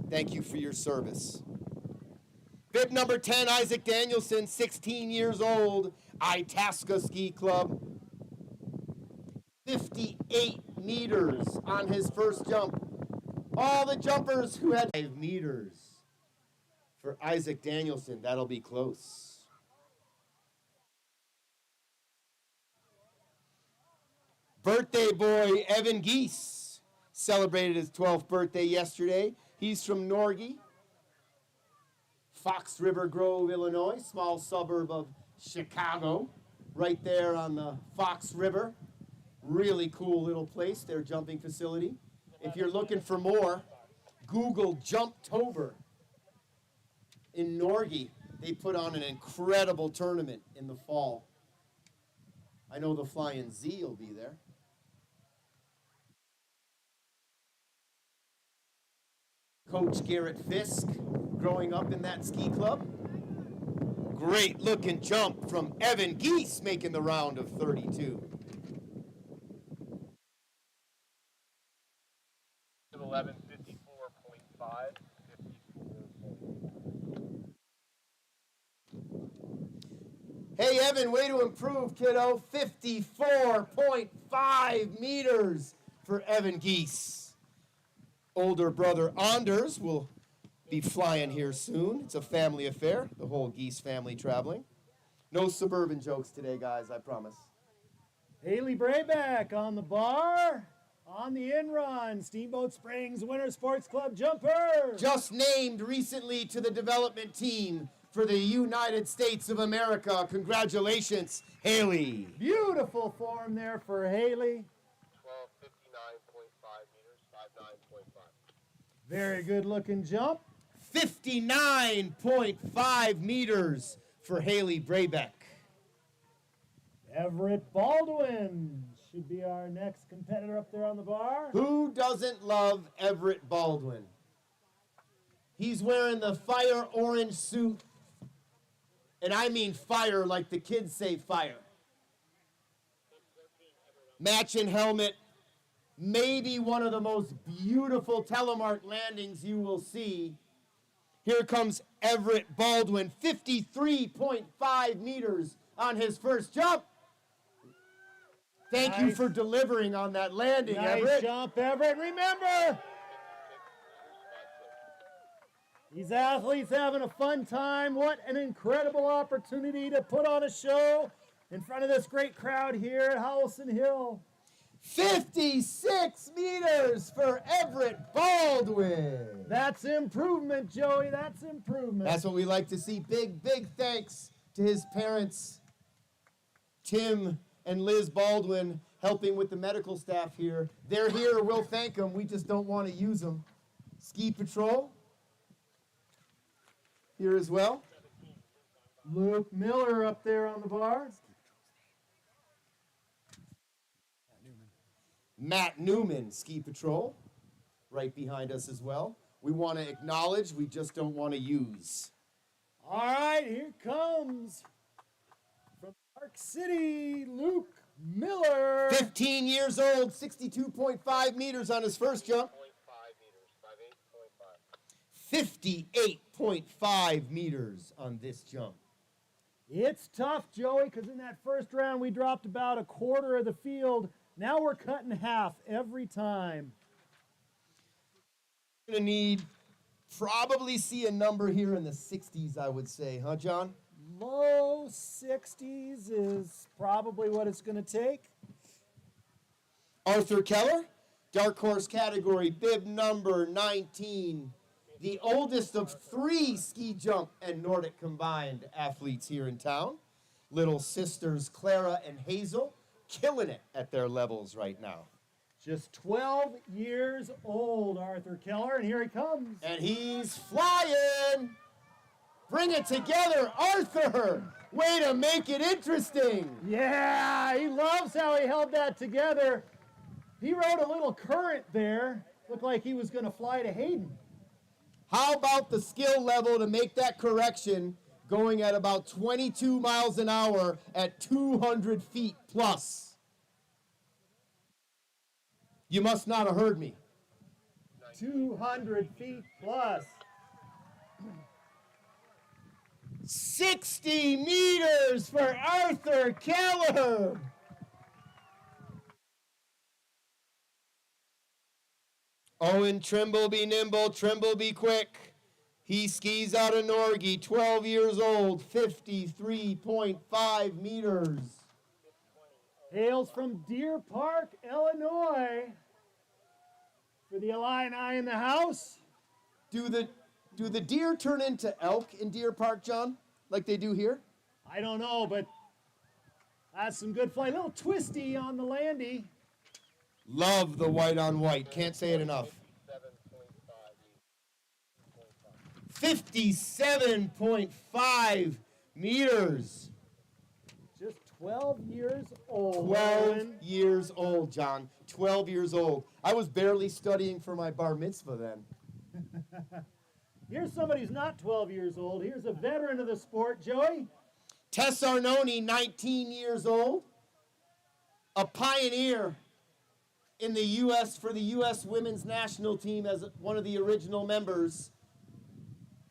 Thank you for your service. Bib number 10, Isaac Danielson, 16 years old, Itasca Ski Club. 58 meters on his first jump. All the jumpers who had 5 meters for Isaac Danielson. That'll be close. Birthday boy Evan Geese celebrated his 12th birthday yesterday. He's from Norgie, Fox River Grove, Illinois, small suburb of Chicago, right there on the Fox River. Really cool little place, their jumping facility. If you're looking for more, Google Jumptober. In Norgie, they put on an incredible tournament in the fall. I know the Flying Z will be there. Coach Garrett Fisk, growing up in that ski club. Great looking jump from Evan Geese, making the round of 32. 11:54.5. Hey, Evan, way to improve, kiddo. 54.5 meters for Evan Geese. Older brother Anders will be flying here soon. It's a family affair, the whole Geese family traveling. No suburban jokes today, guys, I promise. Haley Brayback on the bar. On the in-run, Steamboat Springs Winter Sports Club jumper. Just named recently to the development team for the United States of America. Congratulations, Haley. Beautiful form there for Haley. 12:59.5 meters, 59.5. Very good looking jump. 59.5 meters for Haley Braybeck. Everett Baldwin should be our next competitor up there on the bar. Who doesn't love Everett Baldwin? He's wearing the fire orange suit. And I mean fire like the kids say fire. Matching helmet. Maybe one of the most beautiful telemark landings you will see. Here comes Everett Baldwin, 53.5 meters on his first jump. Thank you for delivering on that landing, Nice Everett. jump, Everett. Remember, these athletes having a fun time. What an incredible opportunity to put on a show in front of this great crowd here at Howelson Hill. 56 meters for Everett Baldwin. That's improvement, Joey. That's improvement. That's what we like to see. Big, big thanks to his parents, Tim and Liz Baldwin, helping with the medical staff here. They're here. We'll thank them. We just don't want to use them. Ski Patrol here as well. Luke Miller up there on the bar. Matt Newman, Ski Patrol, right behind us as well. We want to acknowledge, we just don't want to use. All right, here comes from Park City, Luke Miller. 15 years old, 62.5 meters on his first jump. 58.5 meters on this jump. It's tough, Joey, because in that first round we dropped about a quarter of the field. Now we're cutting half every time. We're going to need, probably see a number here in the 60s, I would say. Huh, John? Low 60s is probably what it's going to take. Arthur Keller, dark horse category, bib number 19. The oldest of 3 ski jump and Nordic combined athletes here in town. Little sisters Clara and Hazel. killing it at their levels right now. Just 12 years old, Arthur Keller, and here he comes. And he's flying. Bring it together, Arthur. Way to make it interesting. Yeah, he loves how he held that together. He rode a little current there. Looked like he was going to fly to Hayden. How about the skill level to make that correction, going at about 22 miles an hour at 200 feet plus? You must not have heard me. 200 feet plus. 60 meters for Arthur Keller. Owen Trimble be nimble, Trimble be quick. He skis out of Norgie, 12 years old, 53.5 meters. Hails from Deer Park, Illinois. For the Illini in the house. Do the deer turn into elk in Deer Park, John, like they do here? I don't know, but that's some good flight. A little twisty on the landy. Love the white on white. Can't say it enough. 57.5 meters. Just 12 years old. 12 years old, John. 12 years old. I was barely studying for my bar mitzvah then. Here's somebody who's not 12 years old. Here's a veteran of the sport, Joey. Tess Arnone, 19 years old. A pioneer in the U.S. for the U.S. women's national team as one of the original members.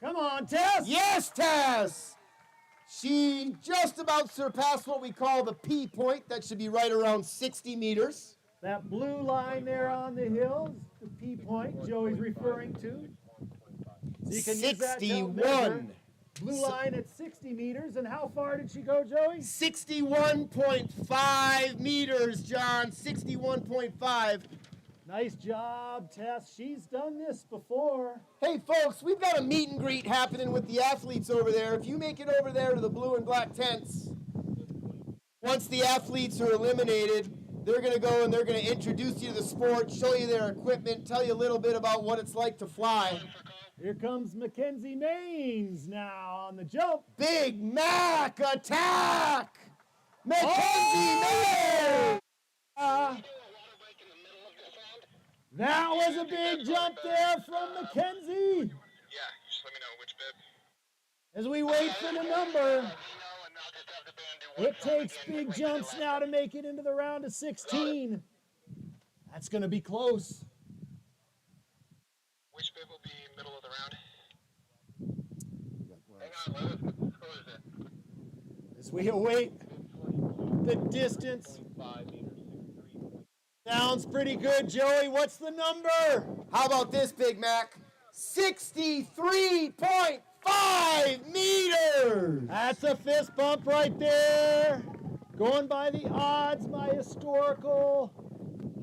Come on, Tess. Yes, Tess! She just about surpassed what we call the P point. That should be right around 60 meters. That blue line there on the hills, the P point Joey's referring to. So you can use that to help measure. 61. Blue line at 60 meters. And how far did she go, Joey? 61.5 meters, John. 61.5. Nice job, Tess. She's done this before. Hey, folks, we've got a meet and greet happening with the athletes over there. If you make it over there to the blue and black tents, once the athletes are eliminated, they're going to go and they're going to introduce you to the sport, show you their equipment, tell you a little bit about what it's like to fly. Here comes Mackenzie Maines now on the jump. Big Mac attack! Mackenzie Maines! That was a big jump there from Mackenzie. Yeah, just let me know which bib. As we wait for the number, it takes big jumps now to make it into the round of 16. That's going to be close. Which bib will be middle of the round? Hang on, Lewis. What score is it? As we await the distance. Sounds pretty good, Joey. What's the number? How about this, Big Mac? 63.5 meters! That's a fist bump right there. Going by the odds, my historical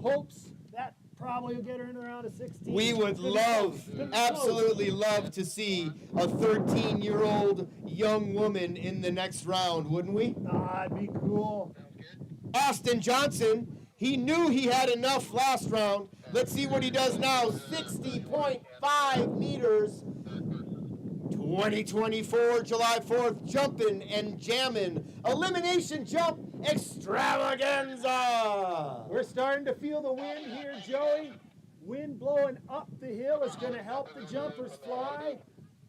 hopes, that probably will get her in the round of 16. We would love, absolutely love to see a 13-year-old young woman in the next round, wouldn't we? That'd be cool. Austin Johnson, he knew he had enough last round. Let's see what he does now. 60.5 meters. 2024, July 4th, Jumpin and Jammin. Elimination jump extravaganza. We're starting to feel the wind here, Joey. Wind blowing up the hill is going to help the jumpers fly.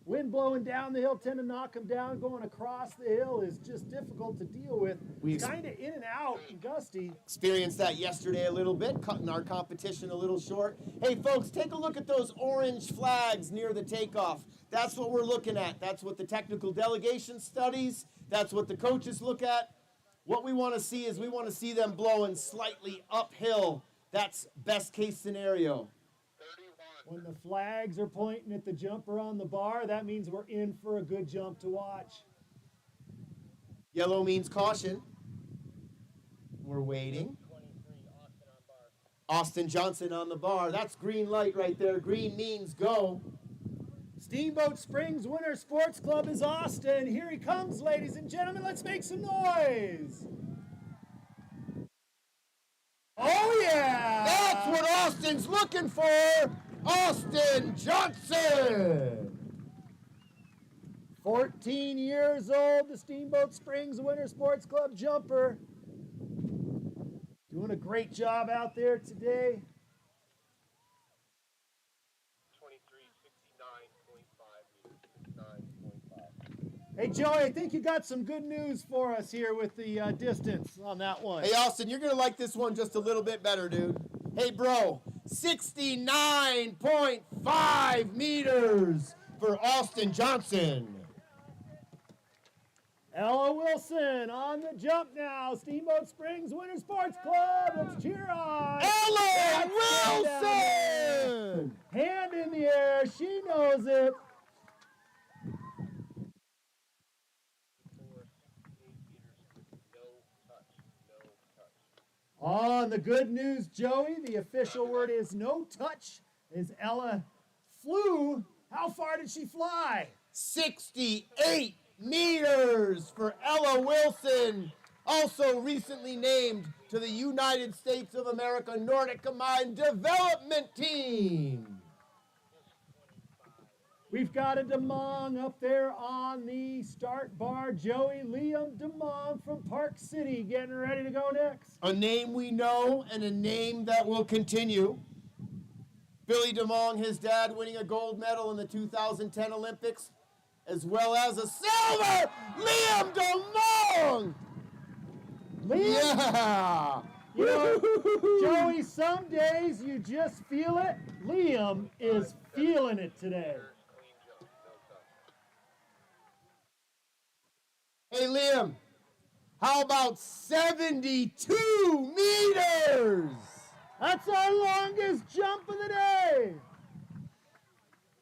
Wind blowing down the hill tend to knock them down. Going across the hill is just difficult to deal with. It's kind of in and out and gusty. Experienced that yesterday a little bit, cutting our competition a little short. Hey, folks, take a look at those orange flags near the takeoff. That's what we're looking at. That's what the technical delegation studies. That's what the coaches look at. What we want to see is we want to see them blowing slightly uphill. That's best case scenario. When the flags are pointing at the jumper on the bar, that means we're in for a good jump to watch. Yellow means caution. We're waiting. Austin Johnson on the bar. That's green light right there. Green means go. Steamboat Springs Winter Sports Club is Austin. Here he comes, ladies and gentlemen. Let's make some noise. Austin's looking for Austin Johnson. 14 years old, the Steamboat Springs Winter Sports Club jumper. Doing a great job out there today. 23:69.5 meters. 69.5. Hey, Joey, I think you got some good news for us here with the distance on that one. Hey, Austin, you're going to like this one just a little bit better, dude. Hey, bro, 69.5 meters for Austin Johnson. Ella Wilson on the jump now. Steamboat Springs Winter Sports Club. Let's cheer on. Ella That's Wilson! Hand in the air. She knows it. 68 meters, no touch, no touch. On the good news, Joey, the official word is no touch as Ella flew. How far did she fly? 68 meters for Ella Wilson, also recently named to the United States of America Nordic Combined Development Team. We've got a DeMong up there on the start bar. Joey Liam DeMong from Park City getting ready to go next. A name we know and a name that will continue. Billy DeMong, his dad, winning a gold medal in the 2010 Olympics, as well as a silver. Liam DeMong! Liam, Yeah! you know, Joey, some days you just feel it. Liam is feeling it today. Clean jump, no touch. Hey, Liam, how about 72 meters? That's our longest jump of the day.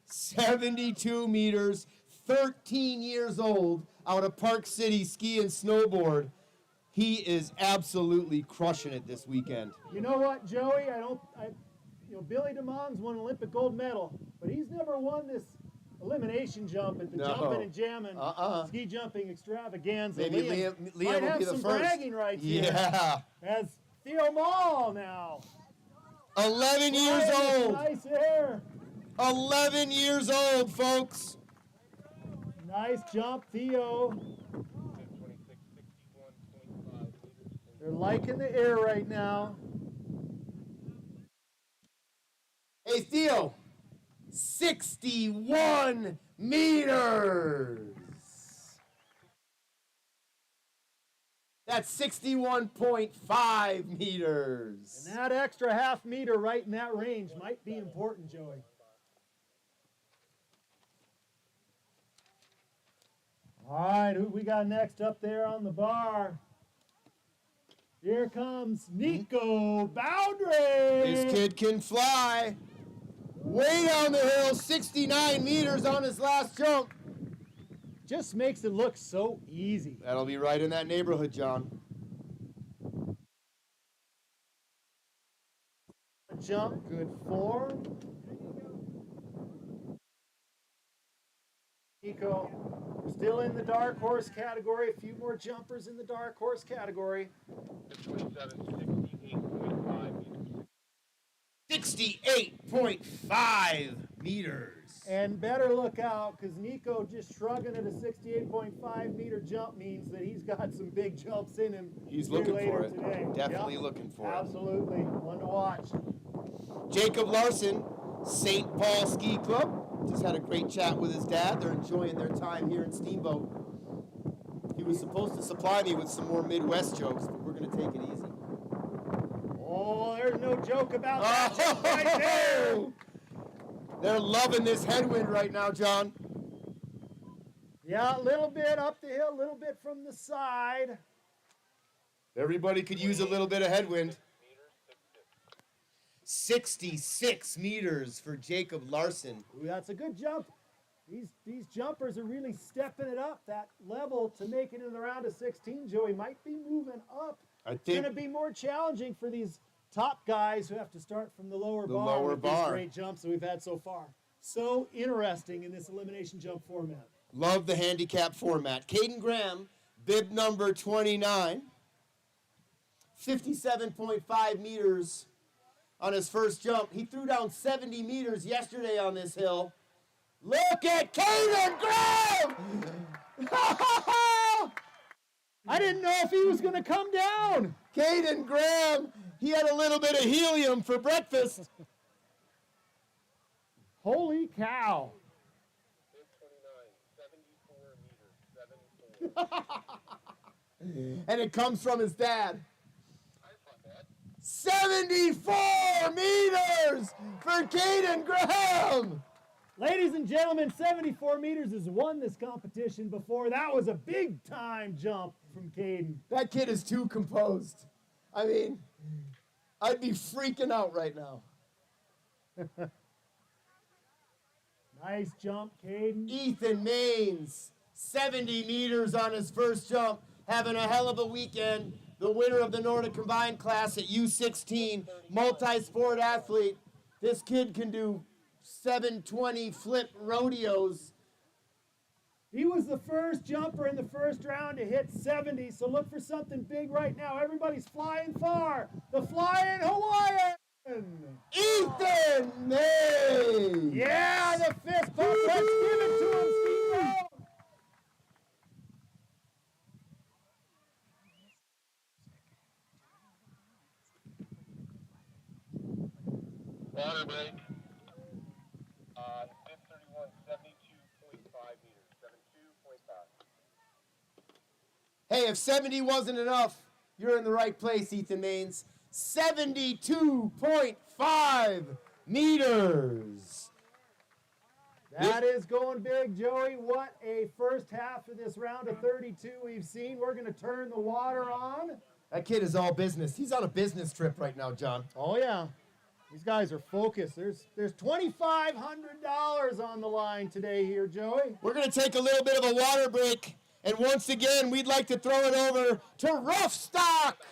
72 meters, 13 years old, out of Park City, ski and snowboard. He is absolutely crushing it this weekend. You know what, Joey? Billy DeMong's won an Olympic gold medal, but he's never won this elimination jump at the No. Jumpin' and Jammin' ski jumping extravaganza. Maybe Liam might will have be the some first. bragging rights here. Yeah. As Theo Mall now. 11 years Right, old. Nice hair. 11 years old, folks. Nice jump, Theo. 26:61.5 meters. They're liking the air right now. Hey, Theo, 61 meters. That's 61.5 meters. And that extra half meter right in that range might be important, Joey. All right, who we got next up there on the bar? Here comes Nico Boundary. This kid can fly. Way down the hill, 69 meters on his last jump. Just makes it look so easy. That'll be right in that neighborhood, John. Jump, good form. Nico, we're still in the dark horse category. A few more jumpers in the dark horse category. 68.5 meters. And better look out, because Nico just shrugging at a 68.5 meter jump means that he's got some big jumps in him. He's here looking later for it. today. Definitely Yep, looking for it. absolutely. One to watch. Jacob Larson, St. Paul Ski Club. Just had a great chat with his dad. They're enjoying their time here in Steamboat. He was supposed to supply me with some more Midwest jokes, but we're going to take it easy. Oh, there's no joke about that jump right there. Oh! They're loving this headwind right now, John. Yeah, a little bit up the hill, a little bit from the side. Everybody could use a little bit of headwind. 66 meters for Jacob Larson. Ooh, that's a good jump. These jumpers are really stepping it up. That level to make it in the round of 16, Joey, might be moving up. I It's think going to be more challenging for these top guys who have to start from the lower The bar lower with bar. these great jumps that we've had so far. So interesting in this elimination jump format. love the handicap format. Caden Graham, bib number 29. 57.5 meters on his first jump. He threw down 70 meters yesterday on this hill. Look at Caden Graham! I didn't know if he was going to come down. Caden Graham, he had a little bit of helium for breakfast. Holy cow. 74 meters, 74. And it comes from his dad. 74 meters for Caden Graham! Ladies and gentlemen, 74 meters has won this competition before. That was a big time jump from Caden. That kid is too composed. I mean, I'd be freaking out right now. Nice jump, Caden. Ethan Maines, 70 meters on his first jump, having a hell of a weekend. The winner of the Nordic Combined class at U16, multi-sport athlete. This kid can do 720 flip rodeos. He was the first jumper in the first round to hit 70, so look for something big right now. Everybody's flying far. The Flying Hawaiian! Ethan Maines! Yeah, the fist bump. Let's give it to him, Steve. Water break. Fifth 31, 72.5 meters, 72.5. Hey, if 70 wasn't enough, you're in the right place, Ethan Maines. 72.5 meters. That is going big, Joey. What a first half of this round of 32 we've seen. We're going to turn the water on. That kid is all business. He's on a business trip right now, John. Oh, yeah. These guys are focused. There's $2,500 on the line today here, Joey. We're going to take a little bit of a water break. And once again, we'd like to throw it over to Rough Stock.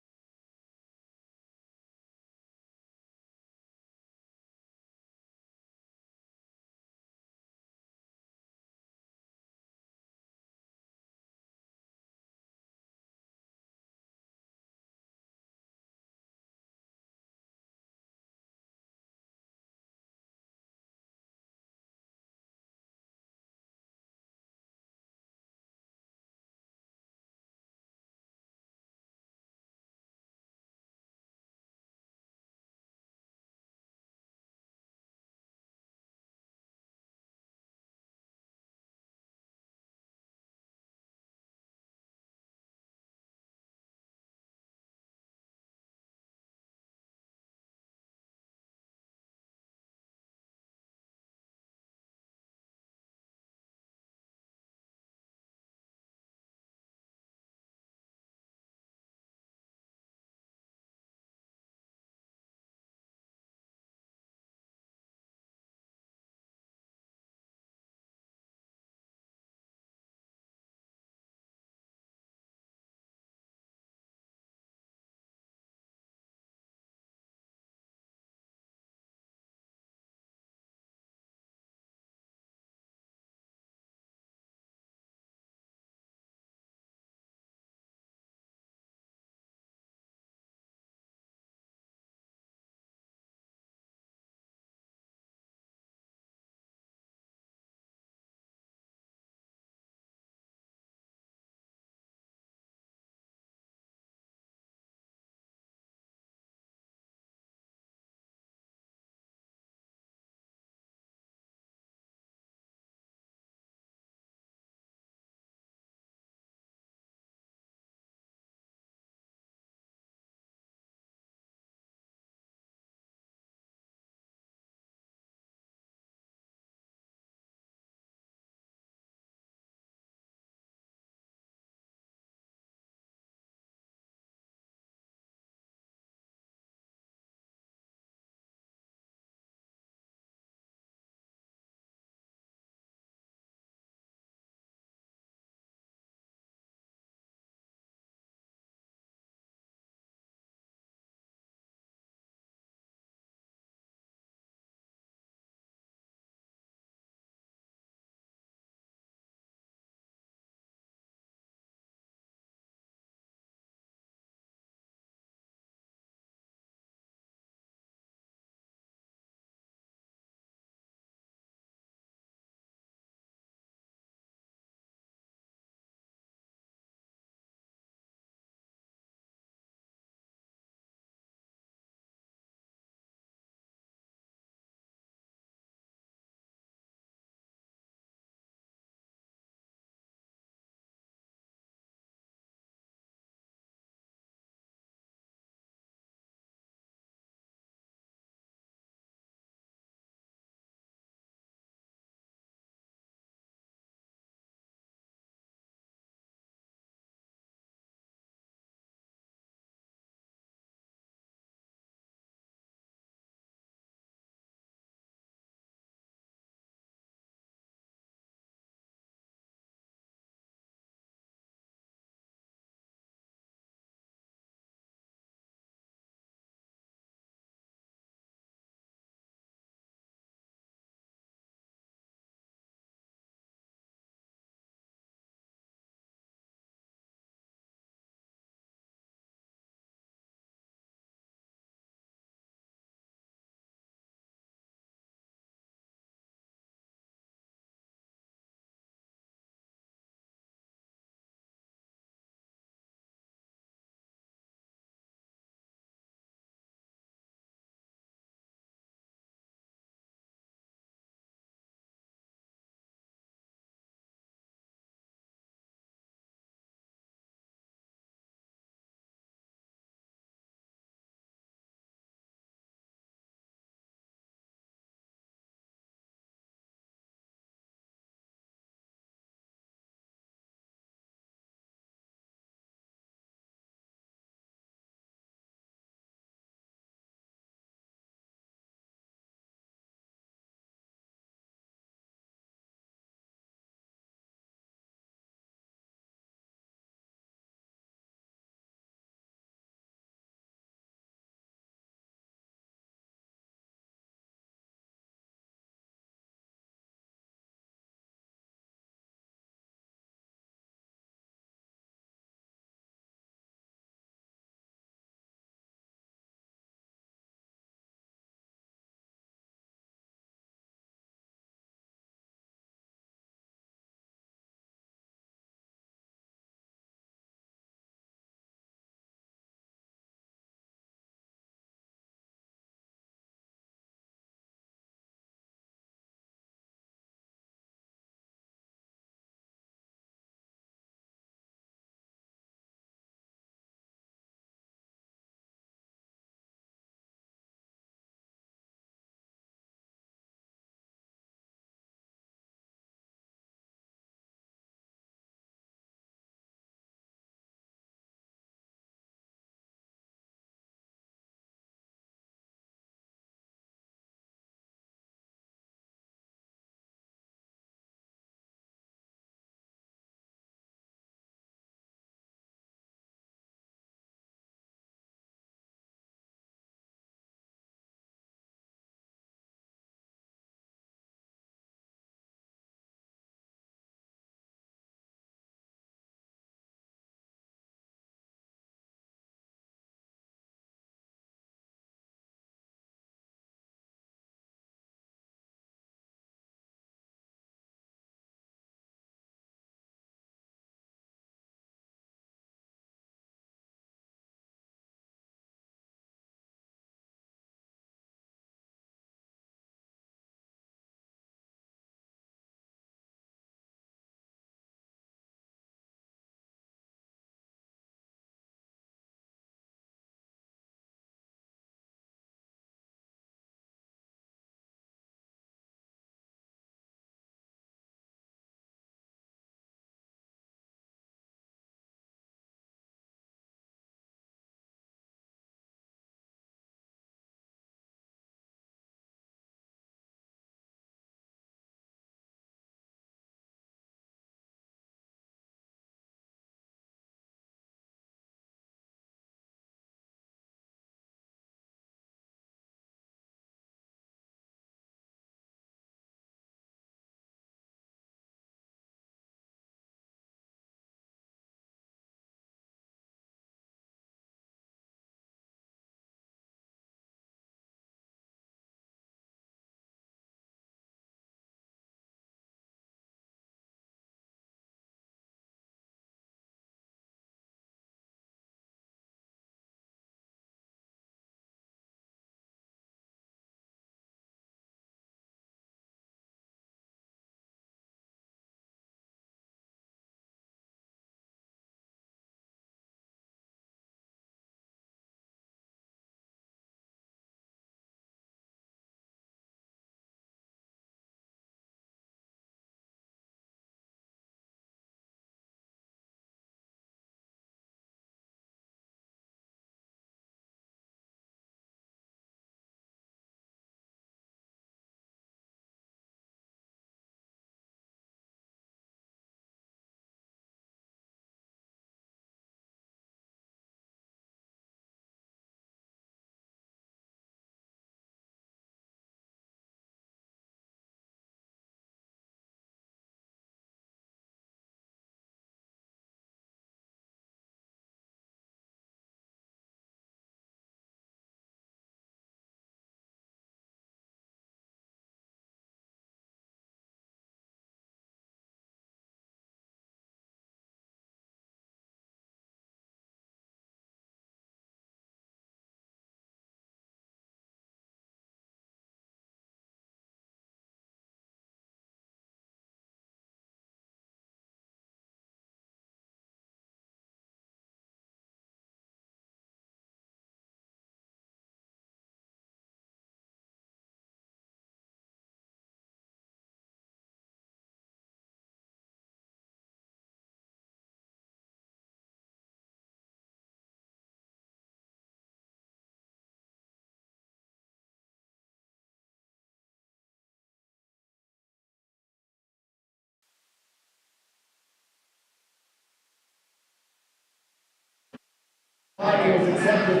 It was accepted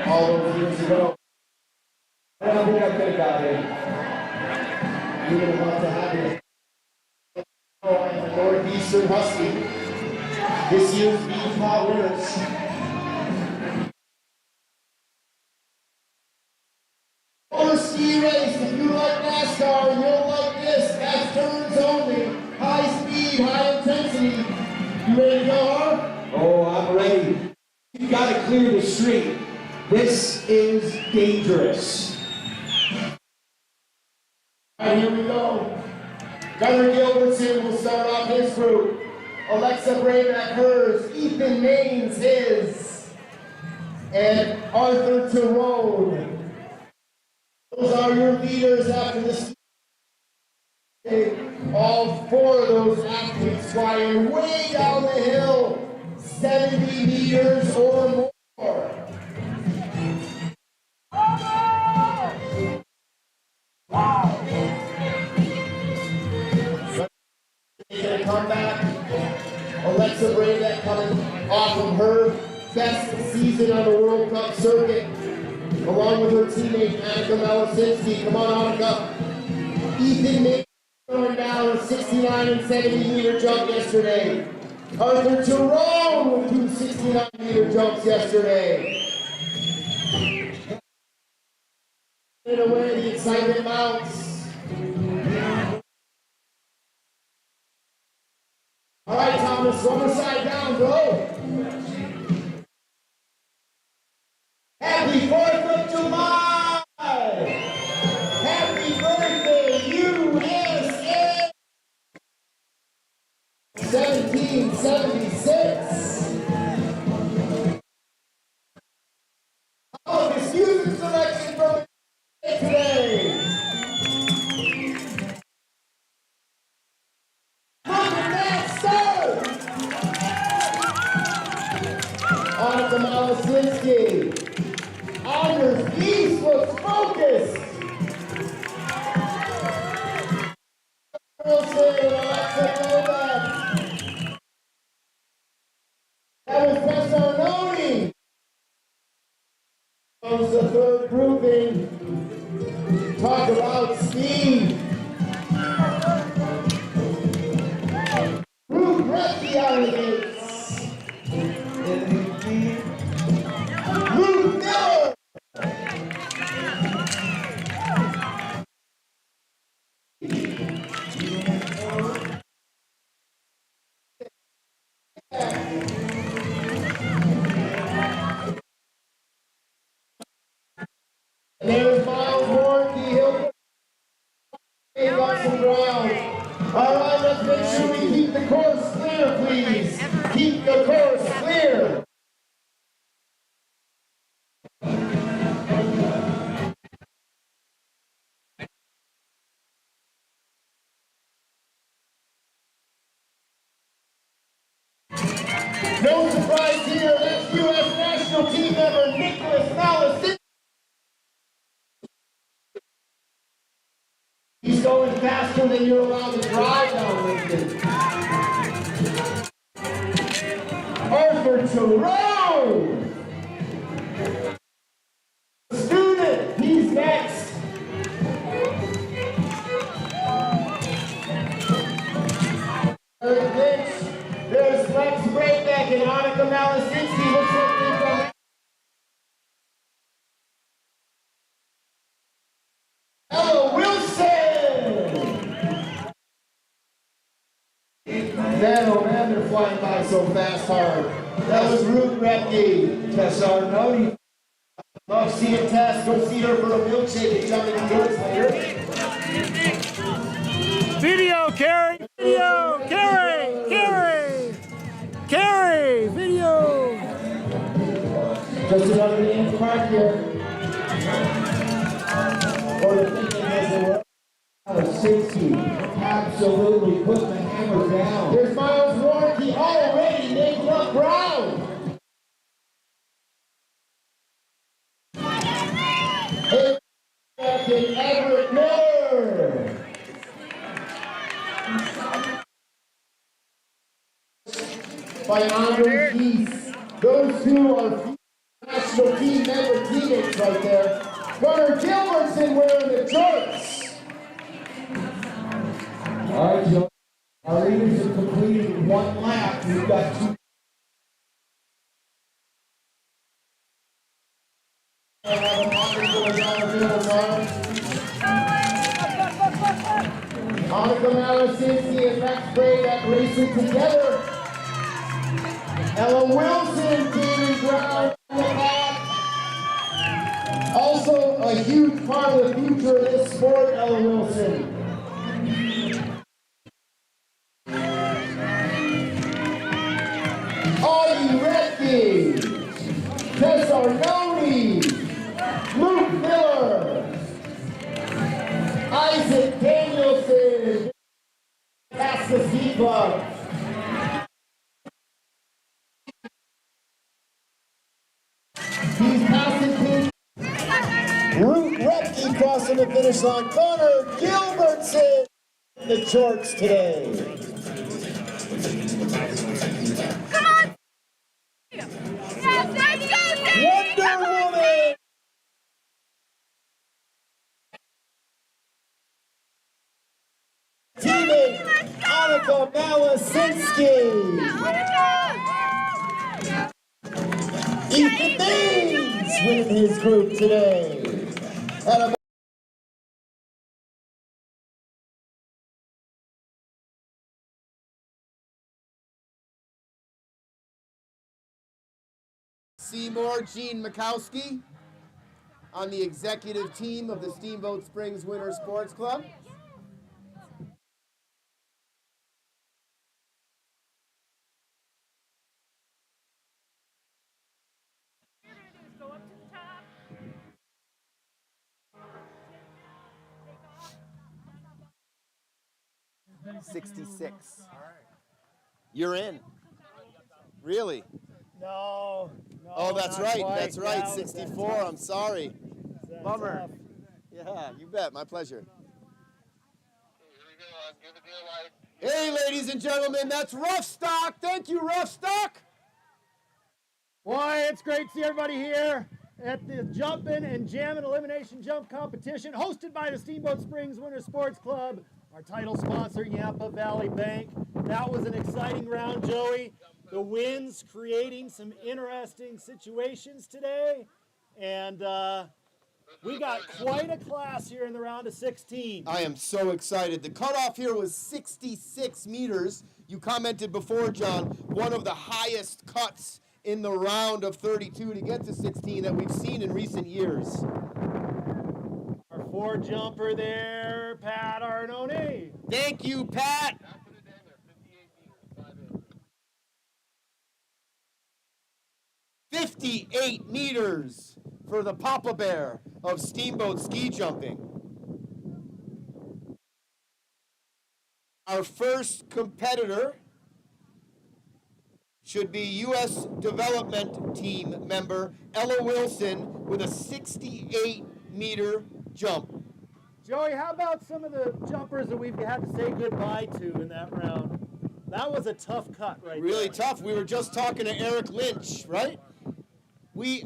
all those years ago. I don't think I could have got in. You would have loved to have it. And the Northeastern Husky, this year's Beach winners. First ski race, if you like NASCAR, you'll like this. That's turns only. High speed, high intensity. You ready to go hard? Oh, I'm ready. You gotta clear the street. This is dangerous. All right, here we go. Gunnar Gilbertson will start off his group. Alexa Brayback hers. Ethan Maines his. And Arthur Tyrone. Those are your leaders after this. All four of those athletes flying way down the hill, 70 meters or more. Gonna come back. Alexa Brayback coming off of her best season on the World Cup circuit, along with her teammate Annika Malasinski. Come on, Annika. Ethan Maines throwing down a 69 and 70 meter jump yesterday. Arthur Tyrone with two 69 meter jumps yesterday. In a way, the excitement mounts. All right, Thomas, one more side down, go. Happy 4th of July! Happy birthday, USA! 1776. Oh, the student selection from today. Look at that start! On to Malasinski. Anders East was focused. Wilson, Alexa Novak. That was Bessarnoni. Comes the third grouping. Talk about speed. Ruth Gretzky out of the gates. Ruth Miller. There's Miles Warnke. He'll pick up some ground. All right, let's make sure we keep the course clear, please. Keep the course clear. No surprise here, that's U.S. national team member Nicholas Malasinski. He's going faster than you're allowed to drive down Lincoln. Arthur Tyrone. Student, he's next. Eric Lynch. There's Lex Brayback and Annika Malasinski. Looks like they've done. Ella Wilson! Man, oh man, they're flying by so fast hard. That was Ruth Repke. Tessarnoni. Love seeing Tess. Go see her for a milkshake and Jumpin in Girls later. Video, Carrie! Video! Carrie! Carrie! Carrie! Video! Just another name park here. Or the thinking as it were. 60. Absolutely put the hammer down. There's Miles Warnke already making up ground. And Everett Miller. By Andre Keith. Those two are national team member teammates right there. Gunnar Gilbertson wearing the shorts. All right, Joe. Our leaders have completed one lap. We've got two. Monica Malasinski and Max Bray that racing together. Ella Wilson gaining ground in the back. Also a huge part of the future of this sport, Ella Wilson. Augie Redke, Tess Arnone, Luke Miller, Isaac Danielson, Casca Ski Club. He's passing Ruth Redke crossing the finish line. Connor Gilbertson in the shorts today. Come on! Yes, let's go, Wonder Woman! Teammate Annika Malasinski! Ethan Maines winning his group today. And a Seymour Gene Mikowski on the executive team of the Steamboat Springs Winter Sports Club. Go up to the top. 66. You're in. Really? No. Oh, that's not right. quite. That's right. No, 64. I'm sorry. that's Bummer. tough. Yeah, you bet. My pleasure. Here we go. Give it the light. Hey, ladies and gentlemen, that's Rough Stock. Thank you, Rough Stock. Boy, it's great to see everybody here at the Jumpin and Jammin Elimination Jump Competition hosted by the Steamboat Springs Winter Sports Club, our title sponsor, Yampa Valley Bank. That was an exciting round, Joey. The winds creating some interesting situations today, and we got quite a class here in the round of 16. I am so excited. The cutoff here was 66 meters. You commented before, John, one of the highest cuts in the round of 32 to get to 16 that we've seen in recent years. Our four jumper there, Pat Arnone. Thank you, Pat. Now put it down there. 58 meters for the Papa Bear of Steamboat Ski Jumping. Our first competitor should be U.S. Development Team member Ella Wilson with a 68-meter jump. Joey, how about some of the jumpers that we've had to say goodbye to in that round? That was a tough cut right Really there. tough. We were just talking to Eric Lynch, right?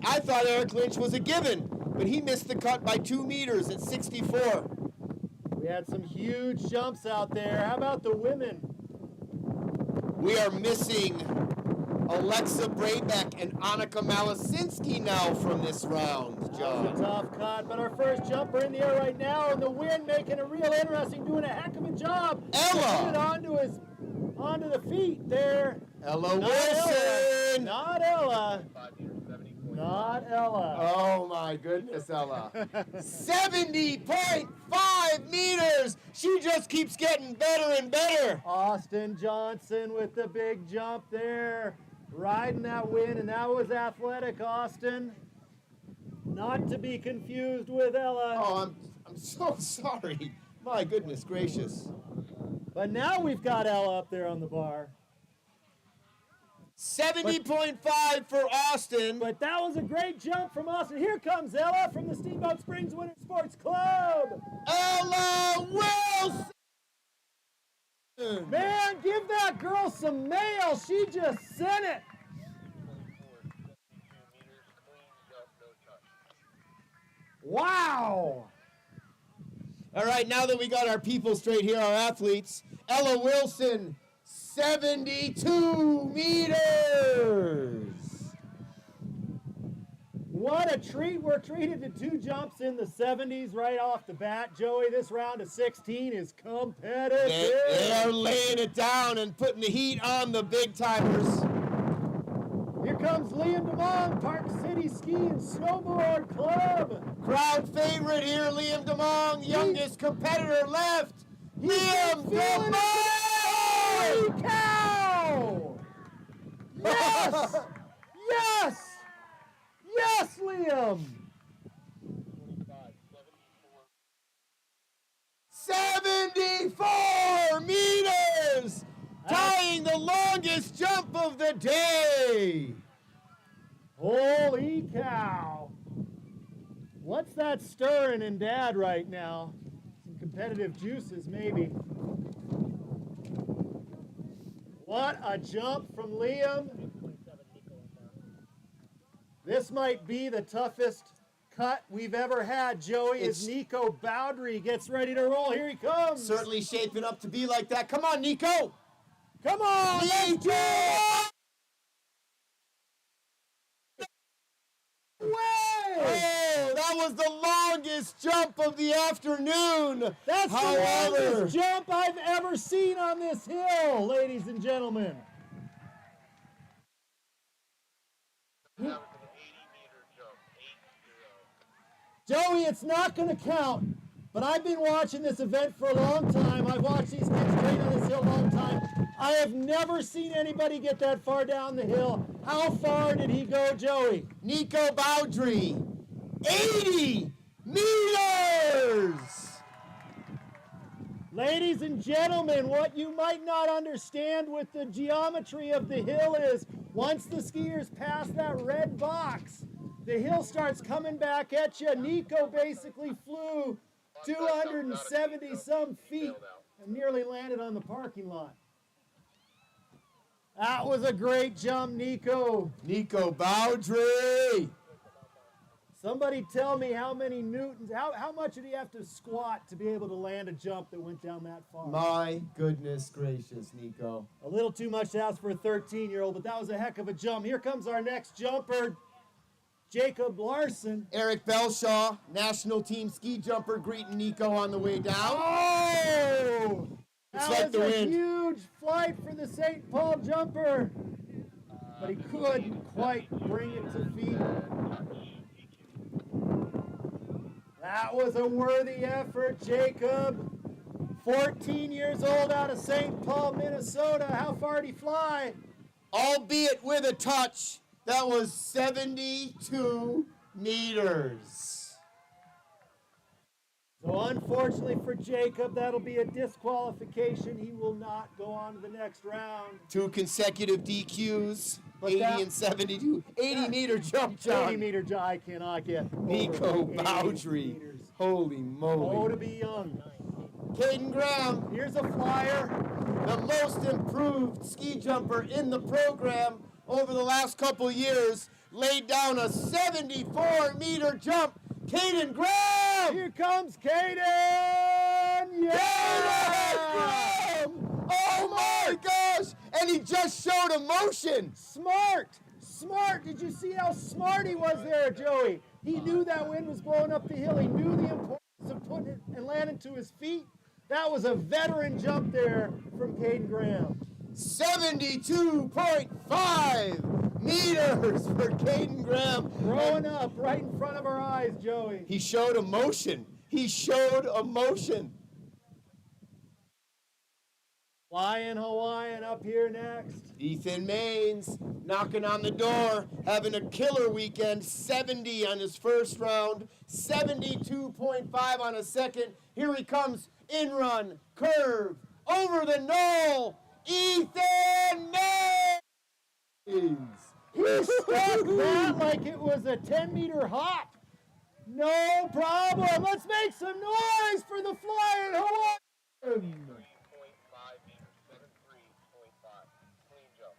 I thought Eric Lynch was a given, but he missed the cut by 2 meters at 64. We had some huge jumps out there. How about the women? We are missing Alexa Braybeck and Annika Malasinski now from this round, That was a John. tough cut, but our first jumper in the air right now, and the wind making it real interesting, doing a heck of a job. Ella! Putting it onto the feet there. Ella Not Ella. Wilson! Not Ella. 5 meters, 70. Not Ella. Oh my goodness, Ella. 70.5 meters! She just keeps getting better and better. Austin Johnson with the big jump there, riding that wind, and that was athletic, Austin. Not to be confused with Ella. Oh, I'm so sorry. My goodness gracious. But now we've got Ella up there on the bar. 70.5 for Austin. But that was a great jump from Austin. Here comes Ella from the Steamboat Springs Winter Sports Club. Ella Wilson! Man, give that girl some mail. She just sent it. Wow! All right, now that we got our people straight here, our athletes, Ella Wilson, 72 meters. What a treat. We're treated to 2 jumps in the 70s right off the bat. Joey, this round of 16 is competitive. They're laying it down and putting the heat on the big timers. Here comes Liam DeMong, Park City Ski and Snowboard Club. Crowd favorite here, Liam DeMong, youngest competitor left. Liam DeMong! Holy cow! Yes! Yes! Yes, Liam! 74 meters! Tying the longest jump of the day! Holy cow! What's that stirring in Dad right now? Some competitive juices, maybe. What a jump from Liam. This might be the toughest cut we've ever had, Joey, as Nico Bowdry gets ready to roll. Here he comes. Certainly shaping up to be like that. Come on, Nico! Come on, Nico! Oh, that was the longest jump of the afternoon. That's the However, longest jump I've ever seen on this hill, ladies and gentlemen. That was an 80-meter jump, 8-0. Joey, it's not going to count, but I've been watching this event for a long time. I've watched these kids train on this hill a long time. I have never seen anybody get that far down the hill. How far did he go, Joey? Nico Bowdry, 80 meters! Ladies and gentlemen, what you might not understand with the geometry of the hill is once the skiers pass that red box, the hill starts coming back at you. Nico basically flew 270 some feet and nearly landed on the parking lot. That was a great jump, Nico. Nico Bowdry! Somebody tell me how many newtons, how much did he have to squat to be able to land a jump that went down that far? My goodness gracious, Nico. A little too much to ask for a 13-year-old, but that was a heck of a jump. Here comes our next jumper, Jacob Larson. Eric Belshaw, national team ski jumper, greeting Nico on the way down. Oh! It's That like was the a wind. huge flight for the St. Paul jumper, but he couldn't quite bring it to feet. That was a worthy effort, Jacob. 14 years old out of St. Paul, Minnesota. How far did he fly? Albeit with a touch, that was 72 meters. So unfortunately for Jacob, that'll be a disqualification. He will not go on to the next round. 2 consecutive DQs, But 80 that- and 72. 80-meter jump, 80 John. meter jump, I cannot get over Nico 80 Bowdry. meters. Holy Oh, moly. to be young. Caden Graham, Here's a flyer. the most improved ski jumper in the program over the last couple years, laid down a 74-meter jump. Caden Graham! Here comes Caden! Yeah! Caden Graham! Oh my gosh! And he just showed emotion. Smart! Smart! Did you see how smart he was there, Joey? He knew that wind was blowing up the hill. He knew the importance of putting it and landing to his feet. That was a veteran jump there from Caden Graham. 72.5 meters for Caden Graham. Growing up right in front of our eyes, Joey. He showed emotion. He showed emotion. Flying Hawaiian up here next. Ethan Maines knocking on the door, having a killer weekend. 70 on his first round, 72.5 on a second. Here he comes, in run, curve, over the knoll. Ethan Maines! He stuck that like it was a 10-meter hop. No problem. Let's make some noise for the Flying Hawaiian. 3.5 meters, 73.5. Clean jump.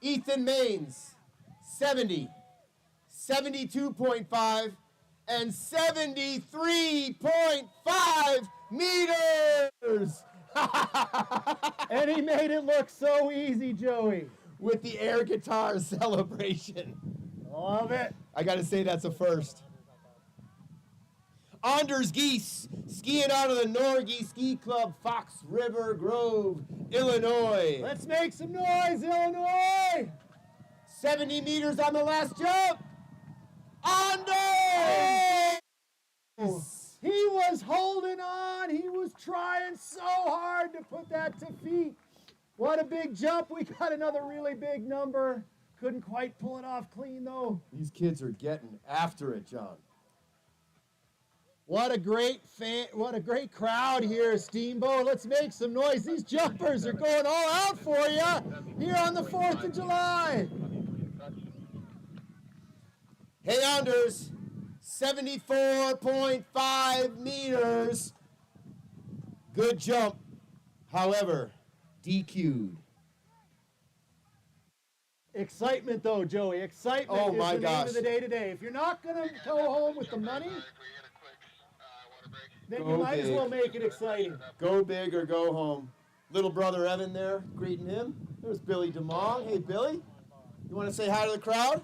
Ethan Maines, 70, 72.5, and 73.5 meters. And he made it look so easy, Joey. With the air guitar celebration. Love it. I got to say that's a first. Anders Geese, skiing out of the Norgie Ski Club, Fox River Grove, Illinois. Let's make some noise, Illinois. 70 meters on the last jump. Anders! He was holding on. He was trying so hard to put that to feet. What a big jump. We got another really big number. Couldn't quite pull it off clean, though. These kids are getting after it, John. What a great crowd here, Steamboat. Let's make some noise. These jumpers are going all out for you here on the 4th of July. Hey, Anders, 74.5 meters. Good jump. However, DQ'd. Excitement, though, Joey. Excitement Oh, is my the gosh. name of the day today. If you're not going to go home with the money, then you Go might as big. well make it exciting. Go big or go home. Little brother Evan there greeting him. There's Billy DeMong. Hey, Billy, you want to say hi to the crowd?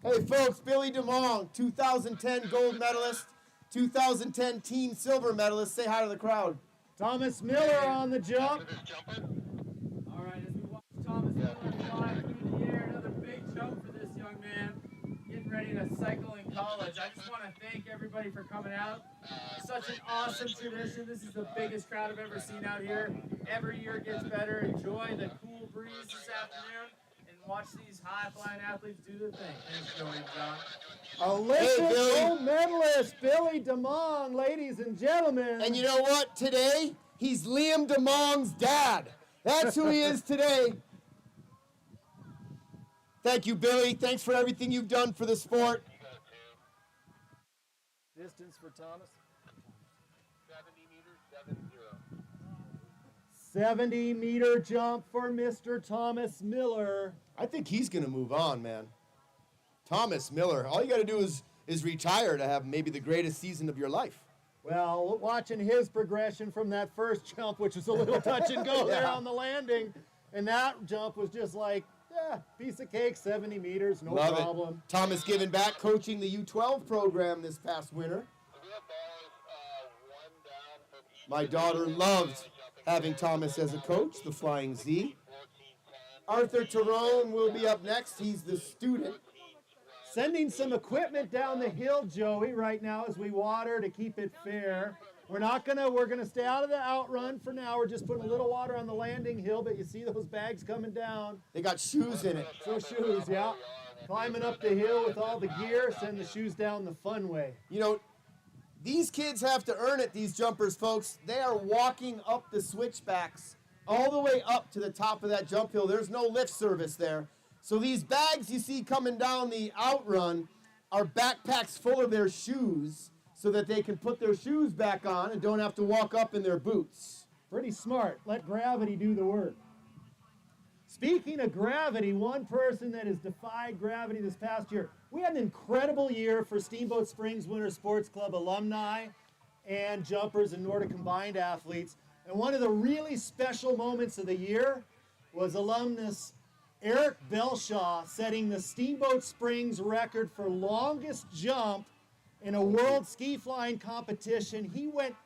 Hey, folks, Billy DeMong, 2010 gold medalist, 2010 team silver medalist. Say hi to the crowd. Thomas Miller on the jump. All right, as we watch Thomas Miller fly through the air, another big jump for this young man, getting ready to cycle in college. I just want to thank everybody for coming out. Such an awesome tradition. This is the biggest crowd I've ever seen out here. Every year it gets better. Enjoy the cool breeze this afternoon and watch these high-flying athletes do their thing. Thanks, Joey and John. Olympic Hey, Billy. gold medalist Billy DeMong, ladies and gentlemen. And you know what? Today, he's Liam DeMong's dad. That's who he is today. Thank you, Billy. Thanks for everything you've done for the sport. Distance for Thomas. 70 meters, 7-0. 70-meter jump for Mr. Thomas Miller. I think he's going to move on, man. Thomas Miller. All you got to do is retire to have maybe the greatest season of your life. Well, watching his progression from that first jump, which was a little touch and go there Yeah. on the landing, and that jump was just like, yeah, piece of cake, 70 meters, no Love problem. it. Thomas giving back, coaching the U12 program this past winter. We have balls, one down from each. My daughter loved having Thomas as a coach, the Flying Z. Arthur Tyrone will be up next. He's the student. Sending some equipment down the hill, Joey, right now as we water to keep it fair. We're gonna stay out of the outrun for now. We're just putting a little water on the landing hill, but you see those bags coming down. They got shoes in it. So shoes, yeah. Climbing up the hill with all the gear, send the shoes down the fun way. You know, these kids have to earn it, these jumpers, folks. They are walking up the switchbacks all the way up to the top of that jump hill. There's no lift service there. So these bags you see coming down the outrun are backpacks full of their shoes so that they can put their shoes back on and don't have to walk up in their boots. Pretty smart. Let gravity do the work. Speaking of gravity, one person that has defied gravity this past year, we had an incredible year for Steamboat Springs Winter Sports Club alumni and jumpers and Nordic combined athletes. And one of the really special moments of the year was alumnus Eric Belshaw setting the Steamboat Springs record for longest jump in a world ski flying competition. He went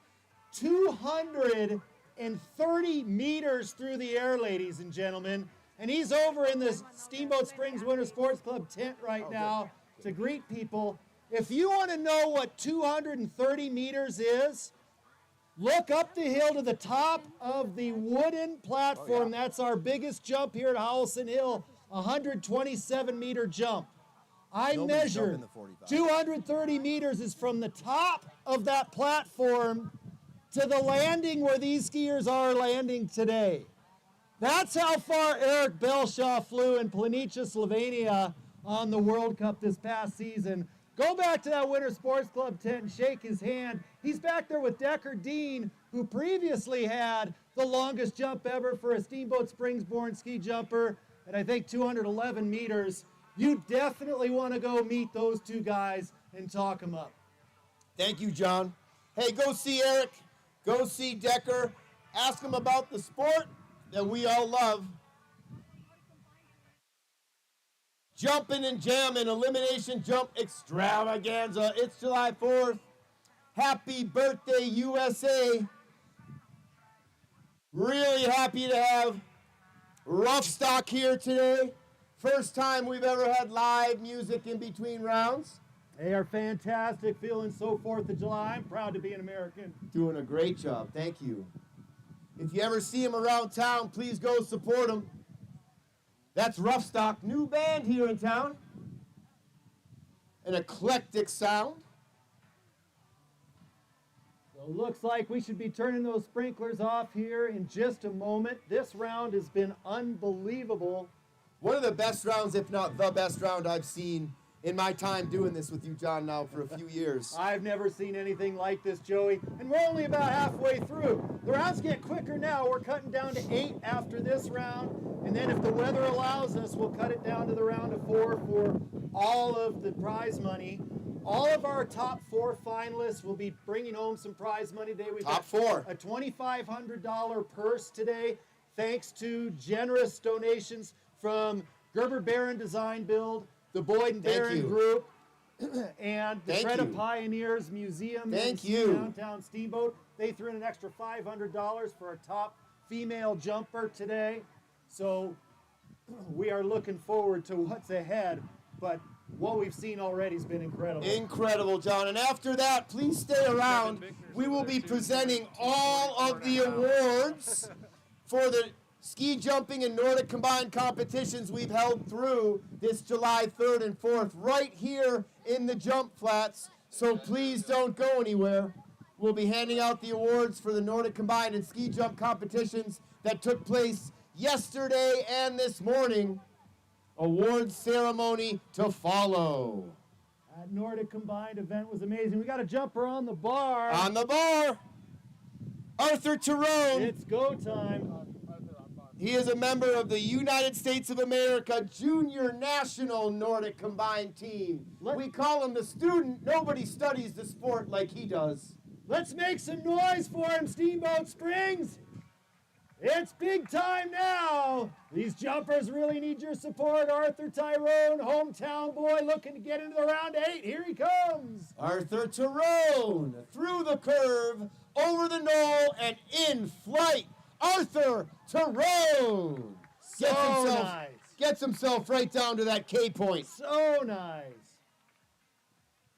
230 meters through the air, ladies and gentlemen. And he's over in the Steamboat Springs Winter Sports Club tent right now to greet people. If you want to know what 230 meters is, look up the hill to the top of the wooden platform. That's our biggest jump here at Howelson Hill, 127-meter jump. I Nobody's measured jumping the 45. 230 meters is from the top of that platform to the landing where these skiers are landing today. That's how far Eric Belshaw flew in Planica, Slovenia on the World Cup this past season. Go back to that Winter Sports Club tent and shake his hand. He's back there with Decker Dean, who previously had the longest jump ever for a Steamboat Springs-born ski jumper at, I think, 211 meters. You definitely want to go meet those two guys and talk them up. Thank you, John. Hey, go see Eric. Go see Decker. Ask them about the sport that we all love. Jumpin' and Jammin' Elimination Jump Extravaganza. It's July 4th. Happy birthday, USA. Really happy to have Rough Stock here today. First time we've ever had live music in between rounds. They are fantastic, feeling so 4th of July. I'm proud to be an American. Doing a great job, thank you. If you ever see them around town, please go support them. That's Rough Stock, new band here in town. An eclectic sound. So looks like we should be turning those sprinklers off here in just a moment. This round has been unbelievable. One of the best rounds, if not the best round I've seen in my time doing this with you, John, now for a few years. I've never seen anything like this, Joey, and we're only about halfway through. The rounds get quicker now. We're cutting down to 8 after this round, and then if the weather allows us, we'll cut it down to the round of 4 for all of the prize money. All of our top 4 finalists will be bringing home some prize money today. We've Top got 4. a $2,500 purse today, thanks to generous donations from Gerber Barron Design Build, the Boyd and Thank Barron you. Group, and the Thank Greta you. Pioneers Museum Thank in you. Downtown Steamboat. They threw in an extra $500 for a top female jumper today. So we are looking forward to what's ahead, but what we've seen already has been incredible. Incredible, John. And after that, please stay around. We will be presenting all of the awards for the ski jumping and Nordic combined competitions we've held through this July 3rd and 4th right here in the jump flats. So please don't go anywhere. We'll be handing out the awards for the Nordic combined and ski jump competitions that took place yesterday and this morning. Awards ceremony to follow. That Nordic combined event was amazing. We got a jumper on the bar. On the bar, Arthur Tyrone. It's go time. He is a member of the United States of America Junior National Nordic Combined Team. We call him the student. Nobody studies the sport like he does. Let's make some noise for him, Steamboat Springs. It's big time now. These jumpers really need your support. Arthur Tyrone, hometown boy, looking to get into the round 8. Here he comes. Arthur Tyrone through the curve, over the knoll, and in flight. Arthur Tyrone gets himself right down to that K point. So nice.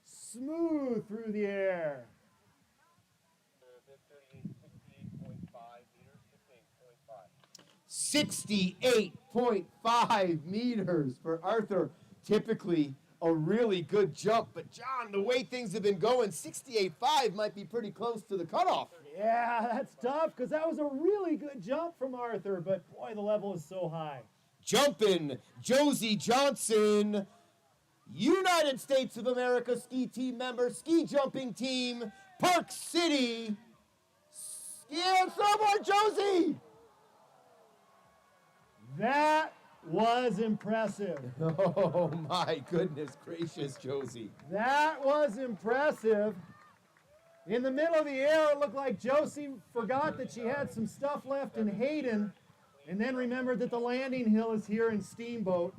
Smooth through the air. 68.5 meters for Arthur. Typically a really good jump, but John, the way things have been going, 68.5 might be pretty close to the cutoff. Yeah, that's tough because that was a really good jump from Arthur, but boy, the level is so high. Jumpin', Josie Johnson, United States of America ski team member, ski jumping team, Park City. Ski and snowboard, Josie! That was impressive. Oh my goodness gracious, Josie. That was impressive. In the middle of the air, it looked like Josie forgot that she had some stuff left in Hayden, and then remembered that the landing hill is here in Steamboat.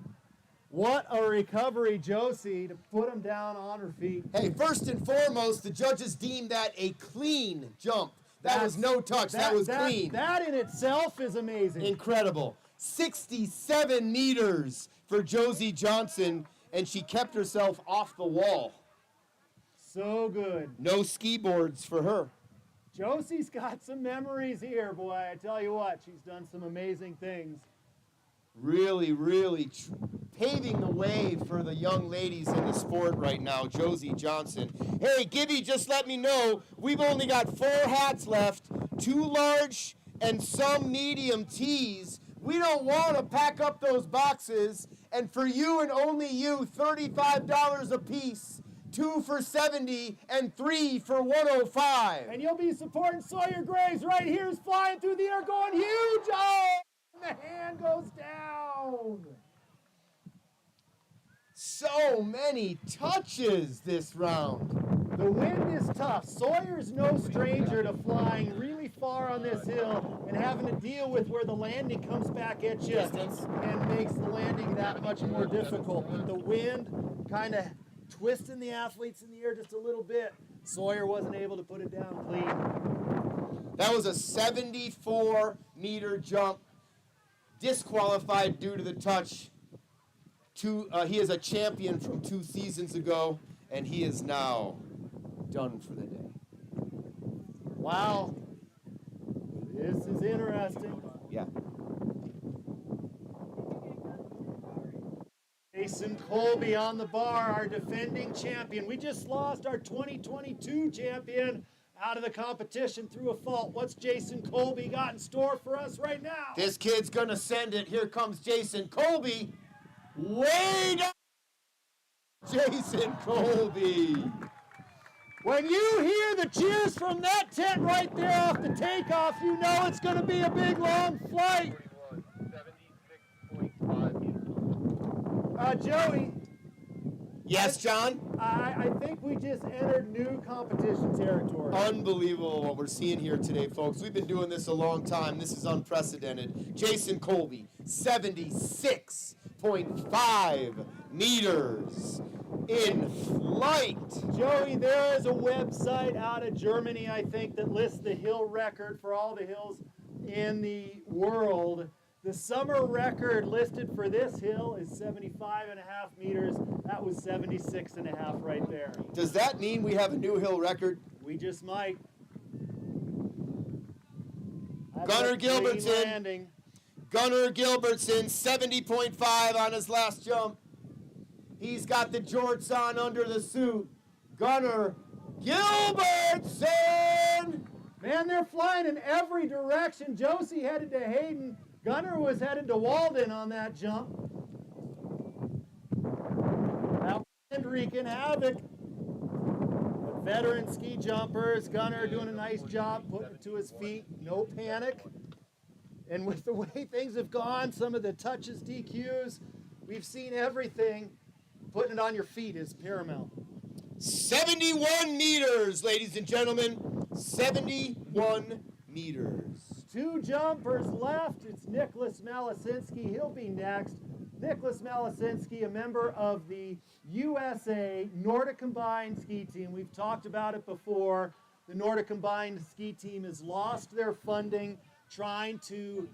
What a recovery, Josie, to put him down on her feet. Hey, first and foremost, the judges deemed that a clean jump. That was no touch. That was clean. That in itself is amazing. Incredible. 67 meters for Josie Johnson, and she kept herself off the wall. So good. No ski boards for her. Josie's got some memories here, boy. I tell you what, she's done some amazing things. Really, really paving the way for the young ladies in the sport right now, Josie Johnson. Hey, Gibby, just let me know, we've only got 4 hats left, 2 large and some medium tees. We don't want to pack up those boxes, and for you and only you, $35 a piece. 2 for $70 and 3 for $105. And you'll be supporting Sawyer Graves right here, is flying through the air, going huge. Oh, and the hand goes down. so many touches this round. The wind is tough. Sawyer's no stranger to flying really far on this hill and having to deal with where the landing comes back at you and makes the landing that much more difficult. But the wind kind of twisting the athletes in the air just a little bit. Sawyer wasn't able to put it down clean. That was a 74-meter jump, disqualified due to the touch. He is a champion from 2 seasons ago, and he is now done for the day. Wow. This is interesting. Yeah. Jason Colby on the bar, our defending champion. We just lost our 2022 champion out of the competition through a fault. What's Jason Colby got in store for us right now? This kid's gonna send it. Here comes Jason Colby. Way down. Jason Colby. When you hear the cheers from that tent right there off the takeoff, you know it's going to be a big, long flight. 76.5 meters. Joey, Yes, John? I think we just entered new competition territory. Unbelievable what we're seeing here today, folks. We've been doing this a long time. This is unprecedented. Jason Colby, 76.5 meters in flight. Joey, there is a website out of Germany, I think, that lists the hill record for all the hills in the world. The summer record listed for this hill is 75.5 meters. That was 76.5 right there. Does that mean we have a new hill record? We just might. Gunnar Clean Gilbertson. landing. Gunnar Gilbertson, 70.5 on his last jump. He's got the jorts on under the suit. Gunnar Gilbertson! Man, they're flying in every direction. Josie headed to Hayden. Gunnar was headed to Walden on that jump. That wind wreaking havoc. But veteran ski jumpers, Gunnar doing a nice job putting it to his feet. No panic. And with the way things have gone, some of the touches, DQs, we've seen everything. Putting it on your feet is paramount. 71 meters, ladies and gentlemen. 71 meters. 2 jumpers left. It's Nicholas Malasinski. He'll be next. Nicholas Malasinski, a member of the USA Nordic Combined Ski Team. We've talked about it before. The Nordic Combined Ski Team has lost their funding, trying to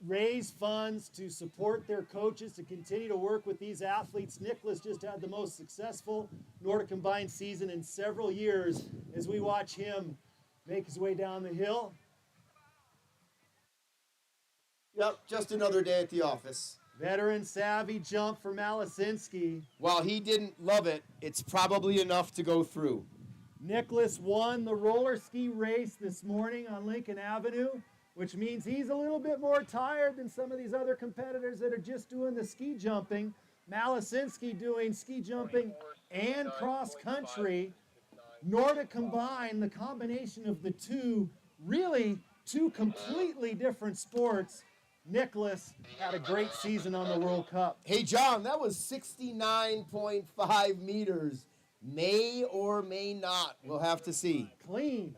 raise funds to support their coaches to continue to work with these athletes. Nicholas just had the most successful Nordic Combined season in several years as we watch him make his way down the hill. Yep, just another day at the office. Veteran savvy jump for Malasinski. While he didn't love it, it's probably enough to go through. Nicholas won the roller ski race this morning on Lincoln Avenue, which means he's a little bit more tired than some of these other competitors that are just doing the ski jumping. Malasinski doing ski jumping and cross country. Nordic combined, the combination of the two, really two completely different sports. Nicholas had a great season on the World Cup. Hey, John, that was 69.5 meters. May or may not. We'll have to see. Clean.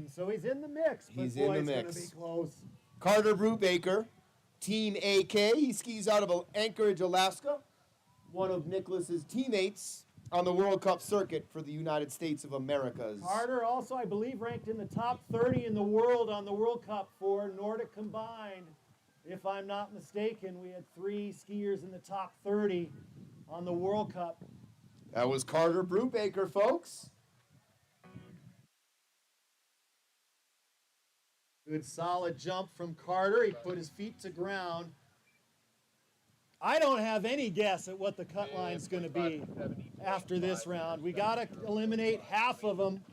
So he's in the mix. But He's boy, in the it's mix. gonna be close. Carter Brubaker, Team AK. He skis out of Anchorage, Alaska. One of Nicholas's teammates on the World Cup circuit for the United States of Americas. Carter also, I believe, ranked in the top 30 in the world on the World Cup for Nordic combined. If I'm not mistaken, we had 3 skiers in the top 30 on the World Cup. That was Carter Brubaker, folks. Good solid jump from Carter. He put his feet to ground. I don't have any guess at what the cut line's going to be after this round. We got to eliminate half of them.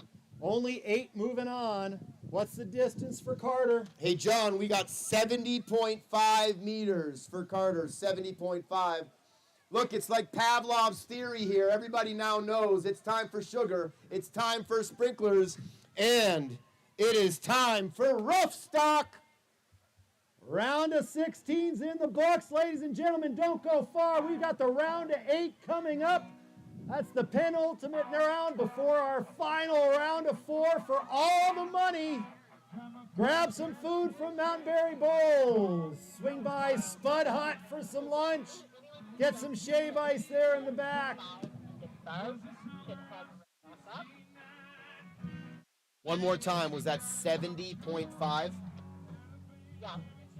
Only 8 moving on. What's the distance for Carter? Hey, John, we got 70.5 meters for Carter, 70.5. Look, it's like Pavlov's theory here. Everybody now knows it's time for sugar, it's time for sprinklers, and it is time for rough stock. Round of 16's in the books, ladies and gentlemen. Don't go far. We've got the round of 8 coming up. That's the penultimate round before our final round of 4 for all the money. Grab some food from Mountain Berry Bowls. Swing by Spud Hut for some lunch. Get some shave ice there in the back. One more time, was that 70.5? Yeah,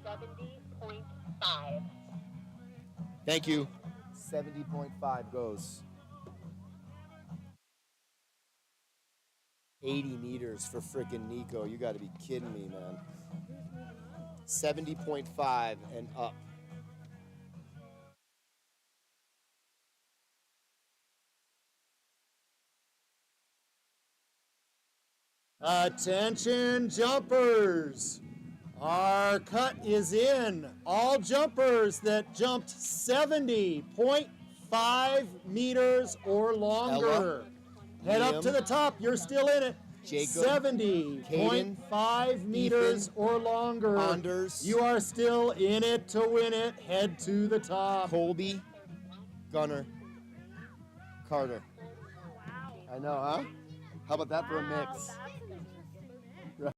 70.5. Thank you. 70.5 goes. 80 meters for frickin' Nico. You gotta be kidding me, man. 70.5 and up. Attention jumpers. Our cut is in. All jumpers that jumped 70.5 meters or longer. Ella, Head up Liam, to the top. You're still in it. Jacob, 70.5 meters Ethan, or longer. Anders, You are still in it to win it. Head to the top. Colby, Gunner, Carter. Wow. I know, huh? How about that for a Wow, mix? that's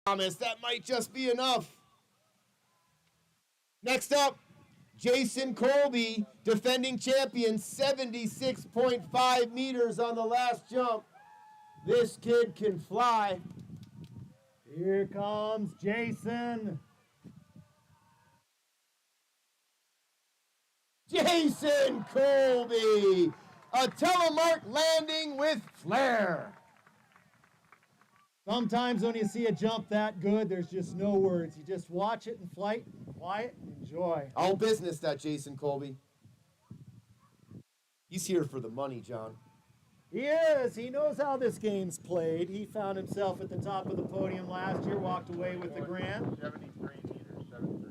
Thomas, that might just be enough. Next up, Jason Colby, defending champion, 76.5 meters on the last jump. This kid can fly. Here comes Jason. Jason Colby, a telemark landing with flair. Sometimes when you see a jump that good, there's just no words. You just watch it in flight, quiet, and enjoy. All business, that Jason Colby. He's here for the money, John. He is. He knows how this game's played. He found himself at the top of the podium last year, walked away with the grand. 73 meters, 73.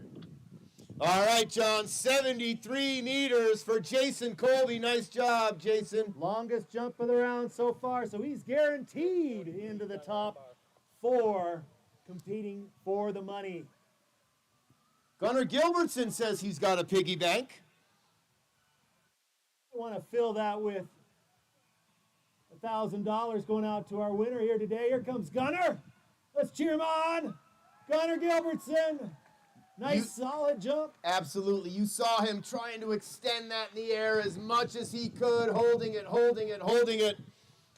All right, John, 73 meters for Jason Colby. Nice job, Jason. Longest jump of the round so far, so he's guaranteed into the top 4, competing for the money. Gunnar Gilbertson says he's got a piggy bank. I want to fill that with $1,000 going out to our winner here today. Here comes Gunnar. Let's cheer him on. Gunnar Gilbertson. Nice, solid jump. Absolutely. You saw him trying to extend that in the air as much as he could, holding it.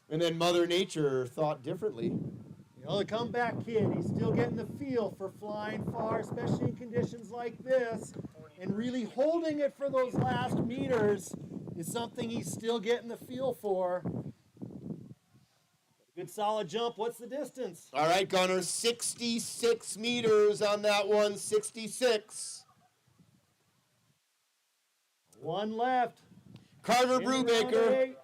And then Mother Nature thought differently. You know, the comeback kid, he's still getting the feel for flying far, especially in conditions like this. And really holding it for those last meters is something he's still getting the feel for. Good solid jump. What's the distance? All right, Gunnar, 66 meters on that one, 66. One left. Carter In the round of Brubaker, 8.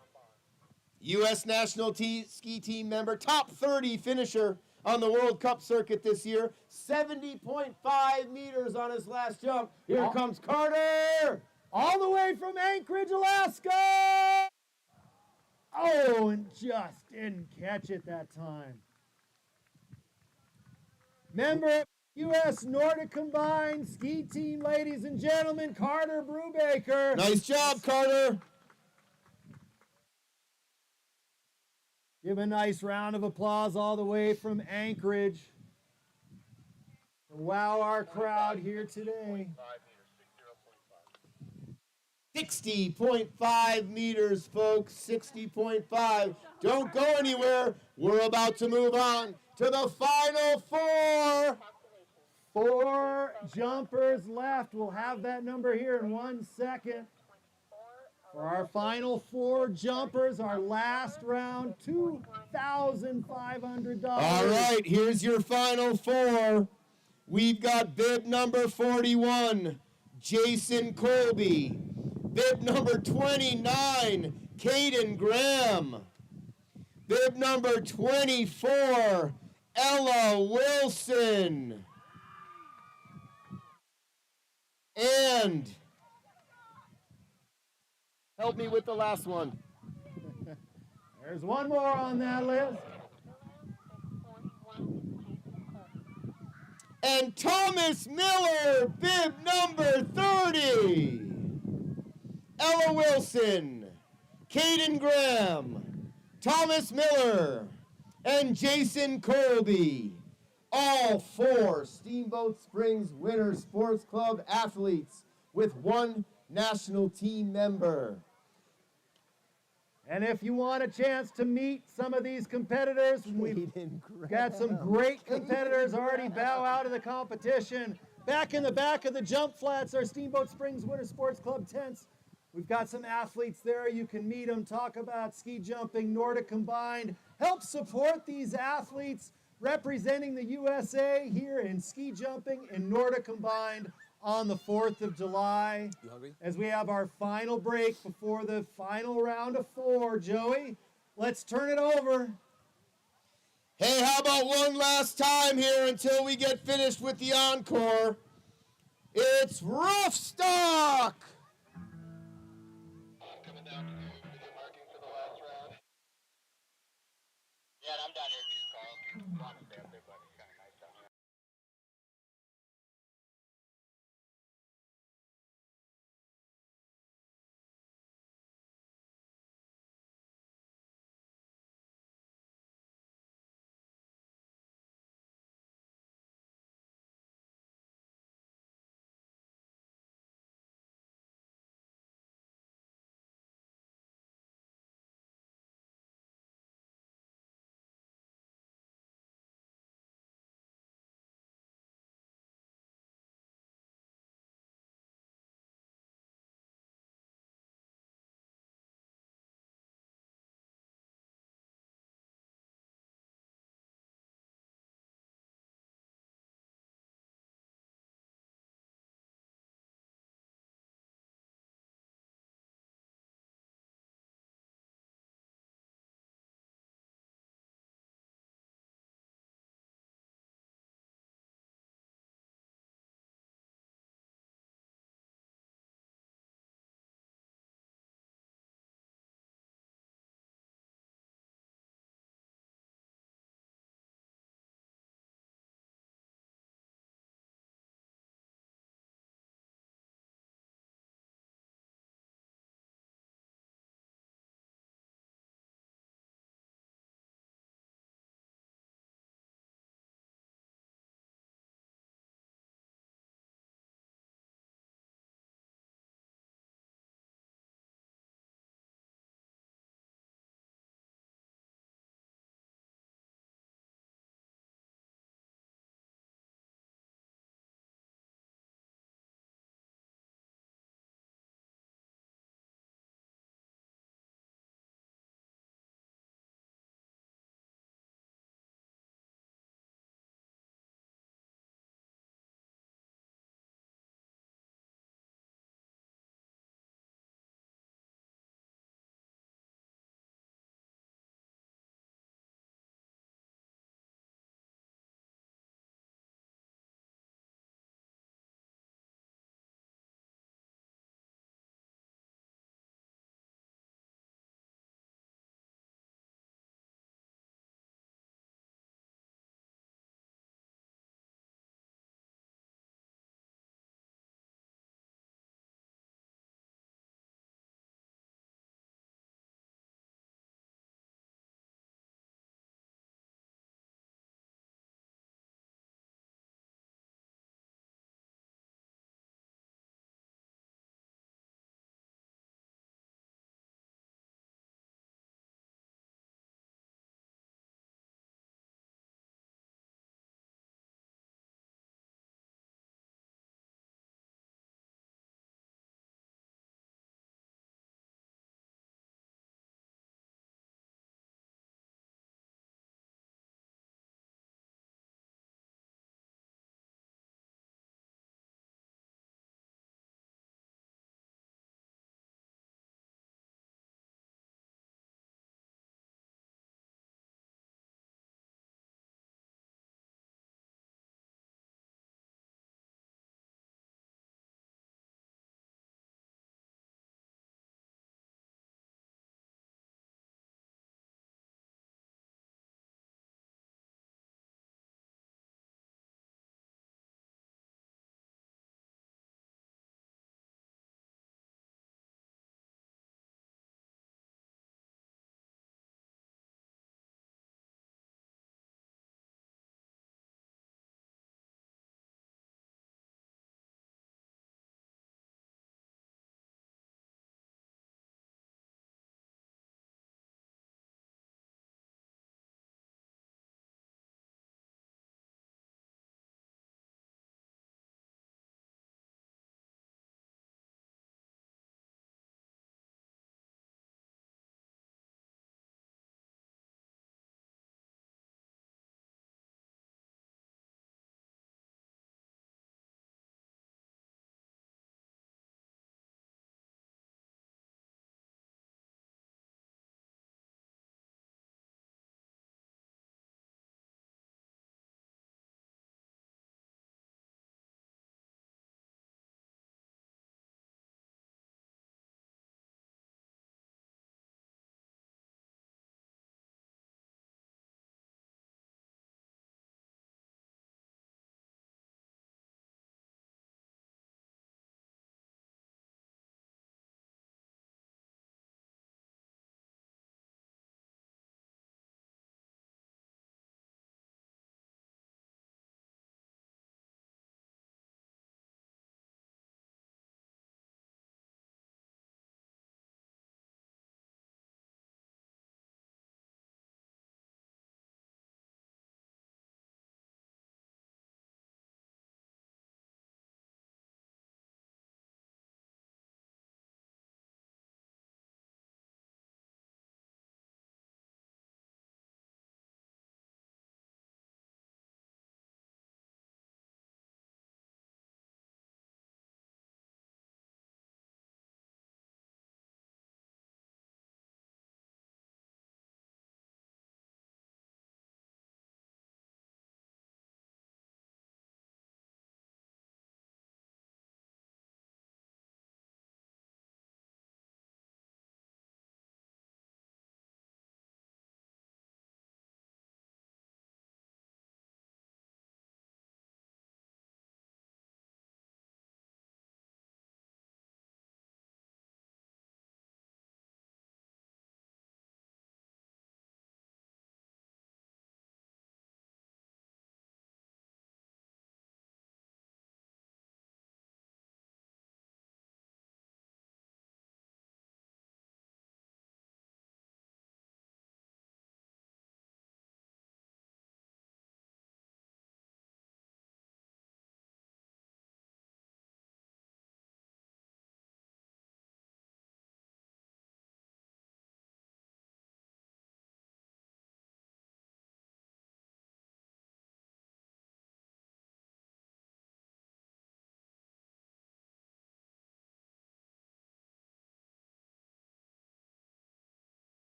U.S. national ski team member, top 30 finisher on the World Cup circuit this year. 70.5 meters on his last jump. Here comes Carter. All the way from Anchorage, Alaska. Oh, and just didn't catch it that time. Member U.S. Nordic Combined Ski Team, ladies and gentlemen, Carter Brubaker. Nice job, Carter. Give a nice round of applause all the way from Anchorage. Wow, our crowd here today. 60.5 meters, folks. 60.5. Don't go anywhere. We're about to move on to the final 4. 4 jumpers left. We'll have that number here in 1 second. For our final 4 jumpers, our last round, $2,500. All right, here's your final 4. We've got bib number 41, Jason Colby. Bib number 29, Caden Graham. Bib number 24, Ella Wilson. And help me with the last one. There's one more on that list. And Thomas Miller, bib number 30. Ella Wilson, Caden Graham, Thomas Miller, and Jason Colby. All 4 Steamboat Springs Winter Sports Club athletes with 1 national team member. And if you want a chance to meet some of these competitors, we've got some great competitors already bow out of the competition. Back in the back of the jump flats, our Steamboat Springs Winter Sports Club tents. We've got some athletes there. You can meet them, talk about ski jumping, Nordic Combined. Help support these athletes representing the USA here in ski jumping and Nordic Combined on the 4th of July. You hungry? As we have our final break before the final round of 4, Joey, let's turn it over. Hey, how about one last time here until we get finished with the encore? It's Rough Stock! Coming down to do video marking for the last round. Yeah, I'm down here too, Carl. Want to stay up there, buddy.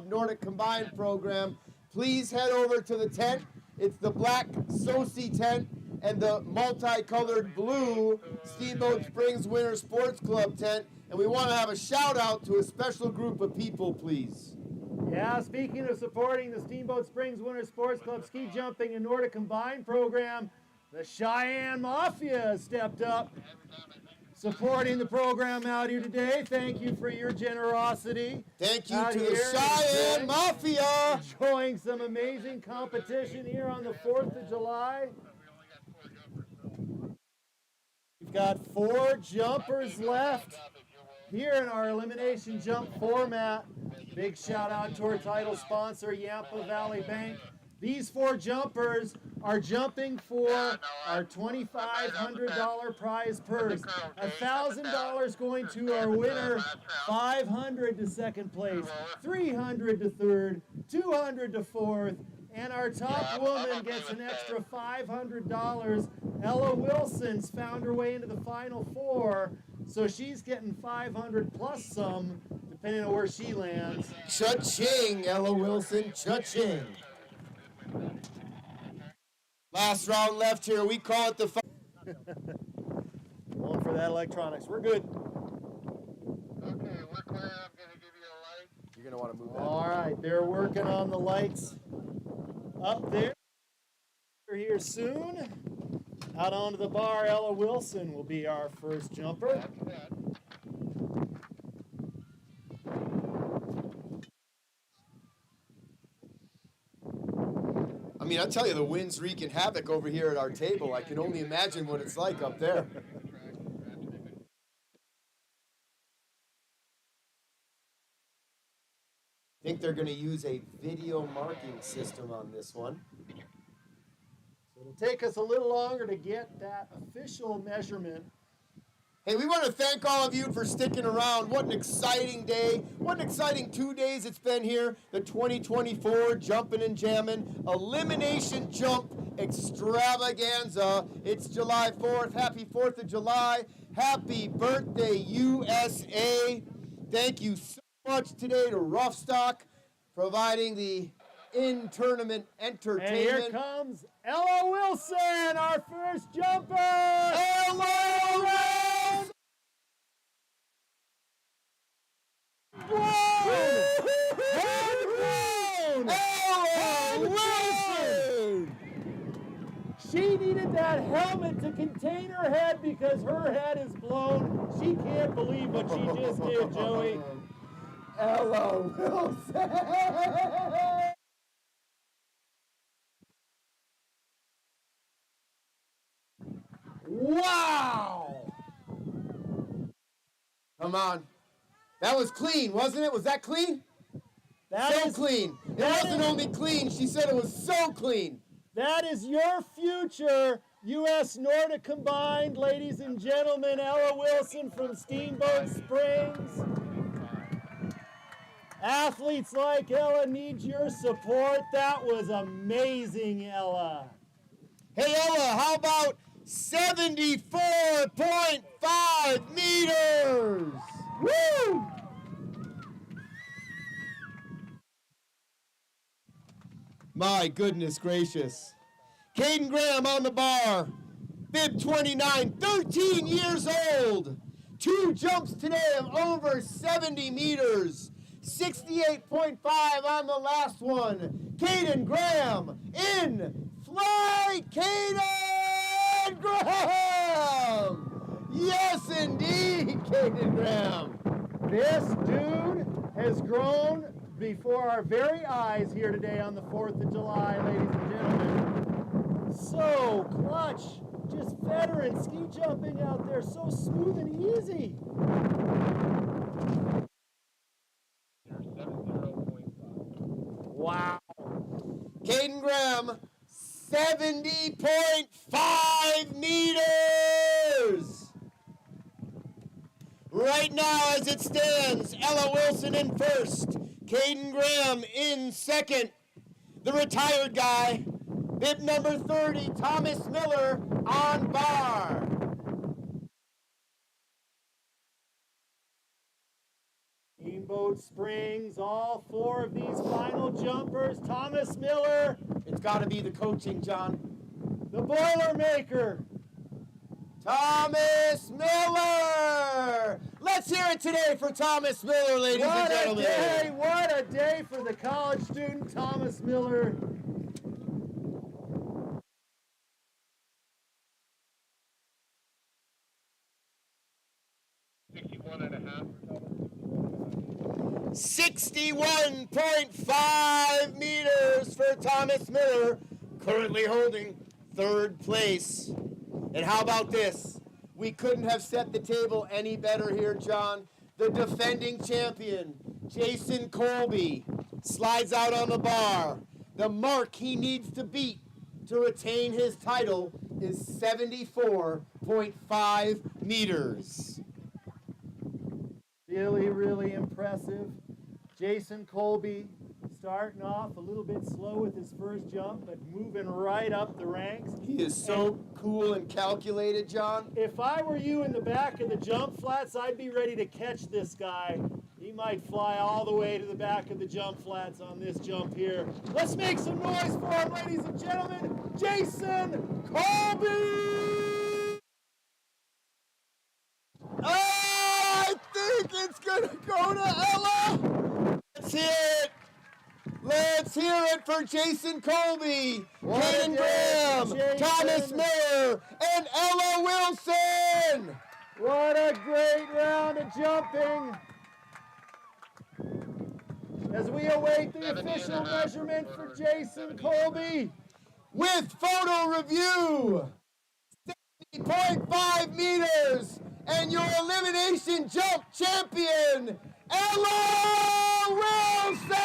Nordic Combined program, please head over to the tent. It's the black Soci tent and the multicolored blue Steamboat Springs Winter Sports Club tent. And we want to have a shout out to a special group of people, please. Yeah, speaking of supporting the Steamboat Springs Winter Sports Club ski jumping and Nordic Combined program, the Cheyenne Mafia has stepped up, supporting the program out here today. Thank you for your generosity. Thank you out to the here Cheyenne enjoying- Mafia. Enjoying some amazing competition here on the 4th of July. We've got 4 jumpers left here in our elimination jump format. Big shout out to our title sponsor, Yampa Valley Bank. These 4 jumpers are jumping for our $2,500 prize purse. $1,000 going to our winner, $500 to second place, $300 to third, $200 to fourth, and our top woman gets an extra $500. Ella Wilson's found her way into the final 4, so she's getting $500 plus some, depending on where she lands. Cha-ching, Ella Wilson, cha-ching. Last round left here. We call it the... Going for that electronics. We're good. Okay, we're clear. I'm gonna give you a light. You're going to want to move that. All right, they're working on the lights up there. We're here soon. Out onto the bar, Ella Wilson will be our first jumper. I mean, I'll tell you, the wind's wreaking havoc over here at our table. I can only imagine what it's like up there. I think they're going to use a video marking system on this one. So it'll take us a little longer to get that official measurement. Hey, we want to thank all of you for sticking around. What an exciting day. What an exciting 2 days it's been here. The 2024 Jumpin' and Jammin' Elimination Jump Extravaganza. It's July 4th. Happy 4th of July. Happy birthday, USA. Thank you so much today to Rough Stock, providing the in-tournament entertainment. And here comes Ella Wilson, our first jumper! Ella Wilson! She needed that helmet to contain her head because her head is blown. She can't believe what she just did, Joey. Ella Wilson! Wow! Come on. That was clean, wasn't it? Was that clean? That So is clean. It that wasn't is- only clean, she said it was so clean. That is your future U.S. Nordic Combined, ladies and gentlemen. Ella Wilson from Steamboat Springs. Athletes like Ella need your support. That was amazing, Ella. Hey, Ella, how about 74.5 meters? Woo! My goodness gracious. Caden Graham on the bar. Bib 29, 13 years old. 2 jumps today of over 70 meters. 68.5 on the last one. Caden Graham in flight. Caden Graham! Yes, indeed, Caden Graham. This dude has grown before our very eyes here today on the 4th of July, ladies and gentlemen. So clutch, just veteran ski jumping out there, so smooth and easy. Wow. Caden Graham, 70.5 meters. Right now, as it stands, Ella Wilson in first, Caden Graham in second. The retired guy, bib number 30, Thomas Miller on bar. Steamboat Springs, all four of these final jumpers. Thomas Miller, It's got to be the coaching, John. the Boilermaker. Thomas Miller! Let's hear it today for Thomas Miller, ladies and What a gentlemen. day, what a day for the college student Thomas Miller. $61.5 meters for Thomas Miller, currently holding third place. And how about this? We couldn't have set the table any better here, John. The defending champion, Jason Colby, slides out on the bar. The mark he needs to beat to retain his title is 74.5 meters. Really, really impressive. Jason Colby starting off a little bit slow with his first jump, but moving right up the ranks. He is so cool and calculated, John. If I were you in the back of the jump flats, I'd be ready to catch this guy. He might fly all the way to the back of the jump flats on this jump here. Let's make some noise for him, ladies and gentlemen. Jason Colby! I think it's gonna go to Ella. Let's hear it. Let's hear it for Jason Colby, What a Caden day, Graham, Jason. Thomas Miller, and Ella Wilson. What a great round of jumping. As we await the official measurement for Jason Colby. With photo review, 70.5 meters, and your elimination jump champion, Ella Wilson!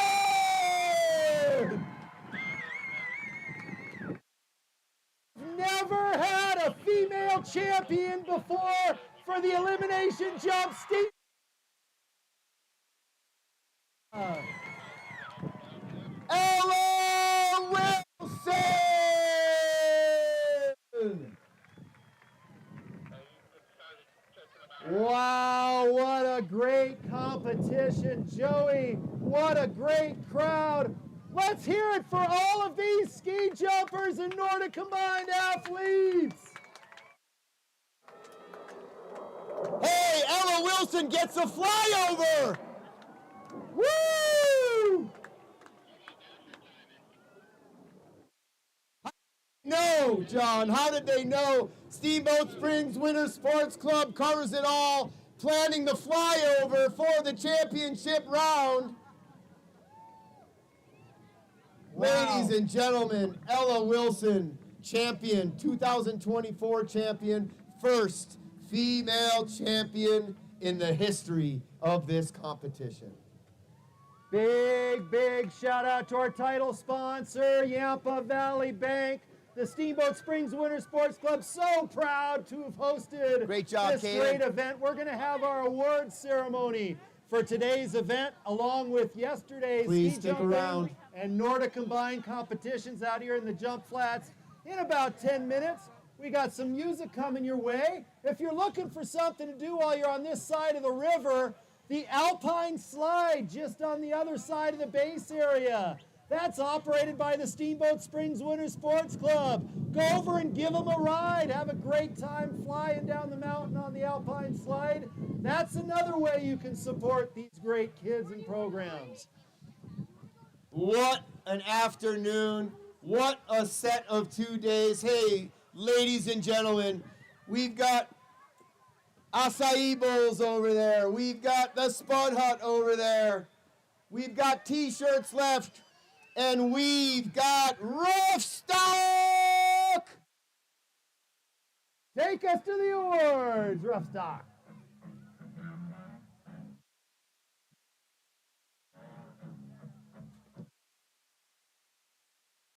Never had a female champion before for the elimination jump. Ella Wilson! Wow, what a great competition, Joey. What a great crowd. Let's hear it for all of these ski jumpers and Nordic combined athletes. Hey, Ella Wilson gets a flyover! Woo! No, John, how did they know? Steamboat Springs Winter Sports Club covers it all, planning the flyover for the championship round. Wow. Ladies and gentlemen, Ella Wilson, champion, 2024 champion, first female champion in the history of this competition. Big, big shout out to our title sponsor, Yampa Valley Bank. The Steamboat Springs Winter Sports Club, so proud to have hosted Great job, this Caden. great event. We're going to have our awards ceremony for today's event, along with yesterday's Please ski stick jumping around. and Nordic combined competitions out here in the jump flats in about 10 minutes. We got some music coming your way. If you're looking for something to do while you're on this side of the river, the Alpine Slide just on the other side of the base area. That's operated by the Steamboat Springs Winter Sports Club. Go over and give them a ride. Have a great time flying down the mountain on the Alpine Slide. That's another way you can support these great kids and programs. What an afternoon. What a set of 2 days. Hey, ladies and gentlemen, we've got acai bowls over there. We've got the Spud Hut over there. We've got t-shirts left. And we've got Rough Stock! Take us to the awards, Rough Stock.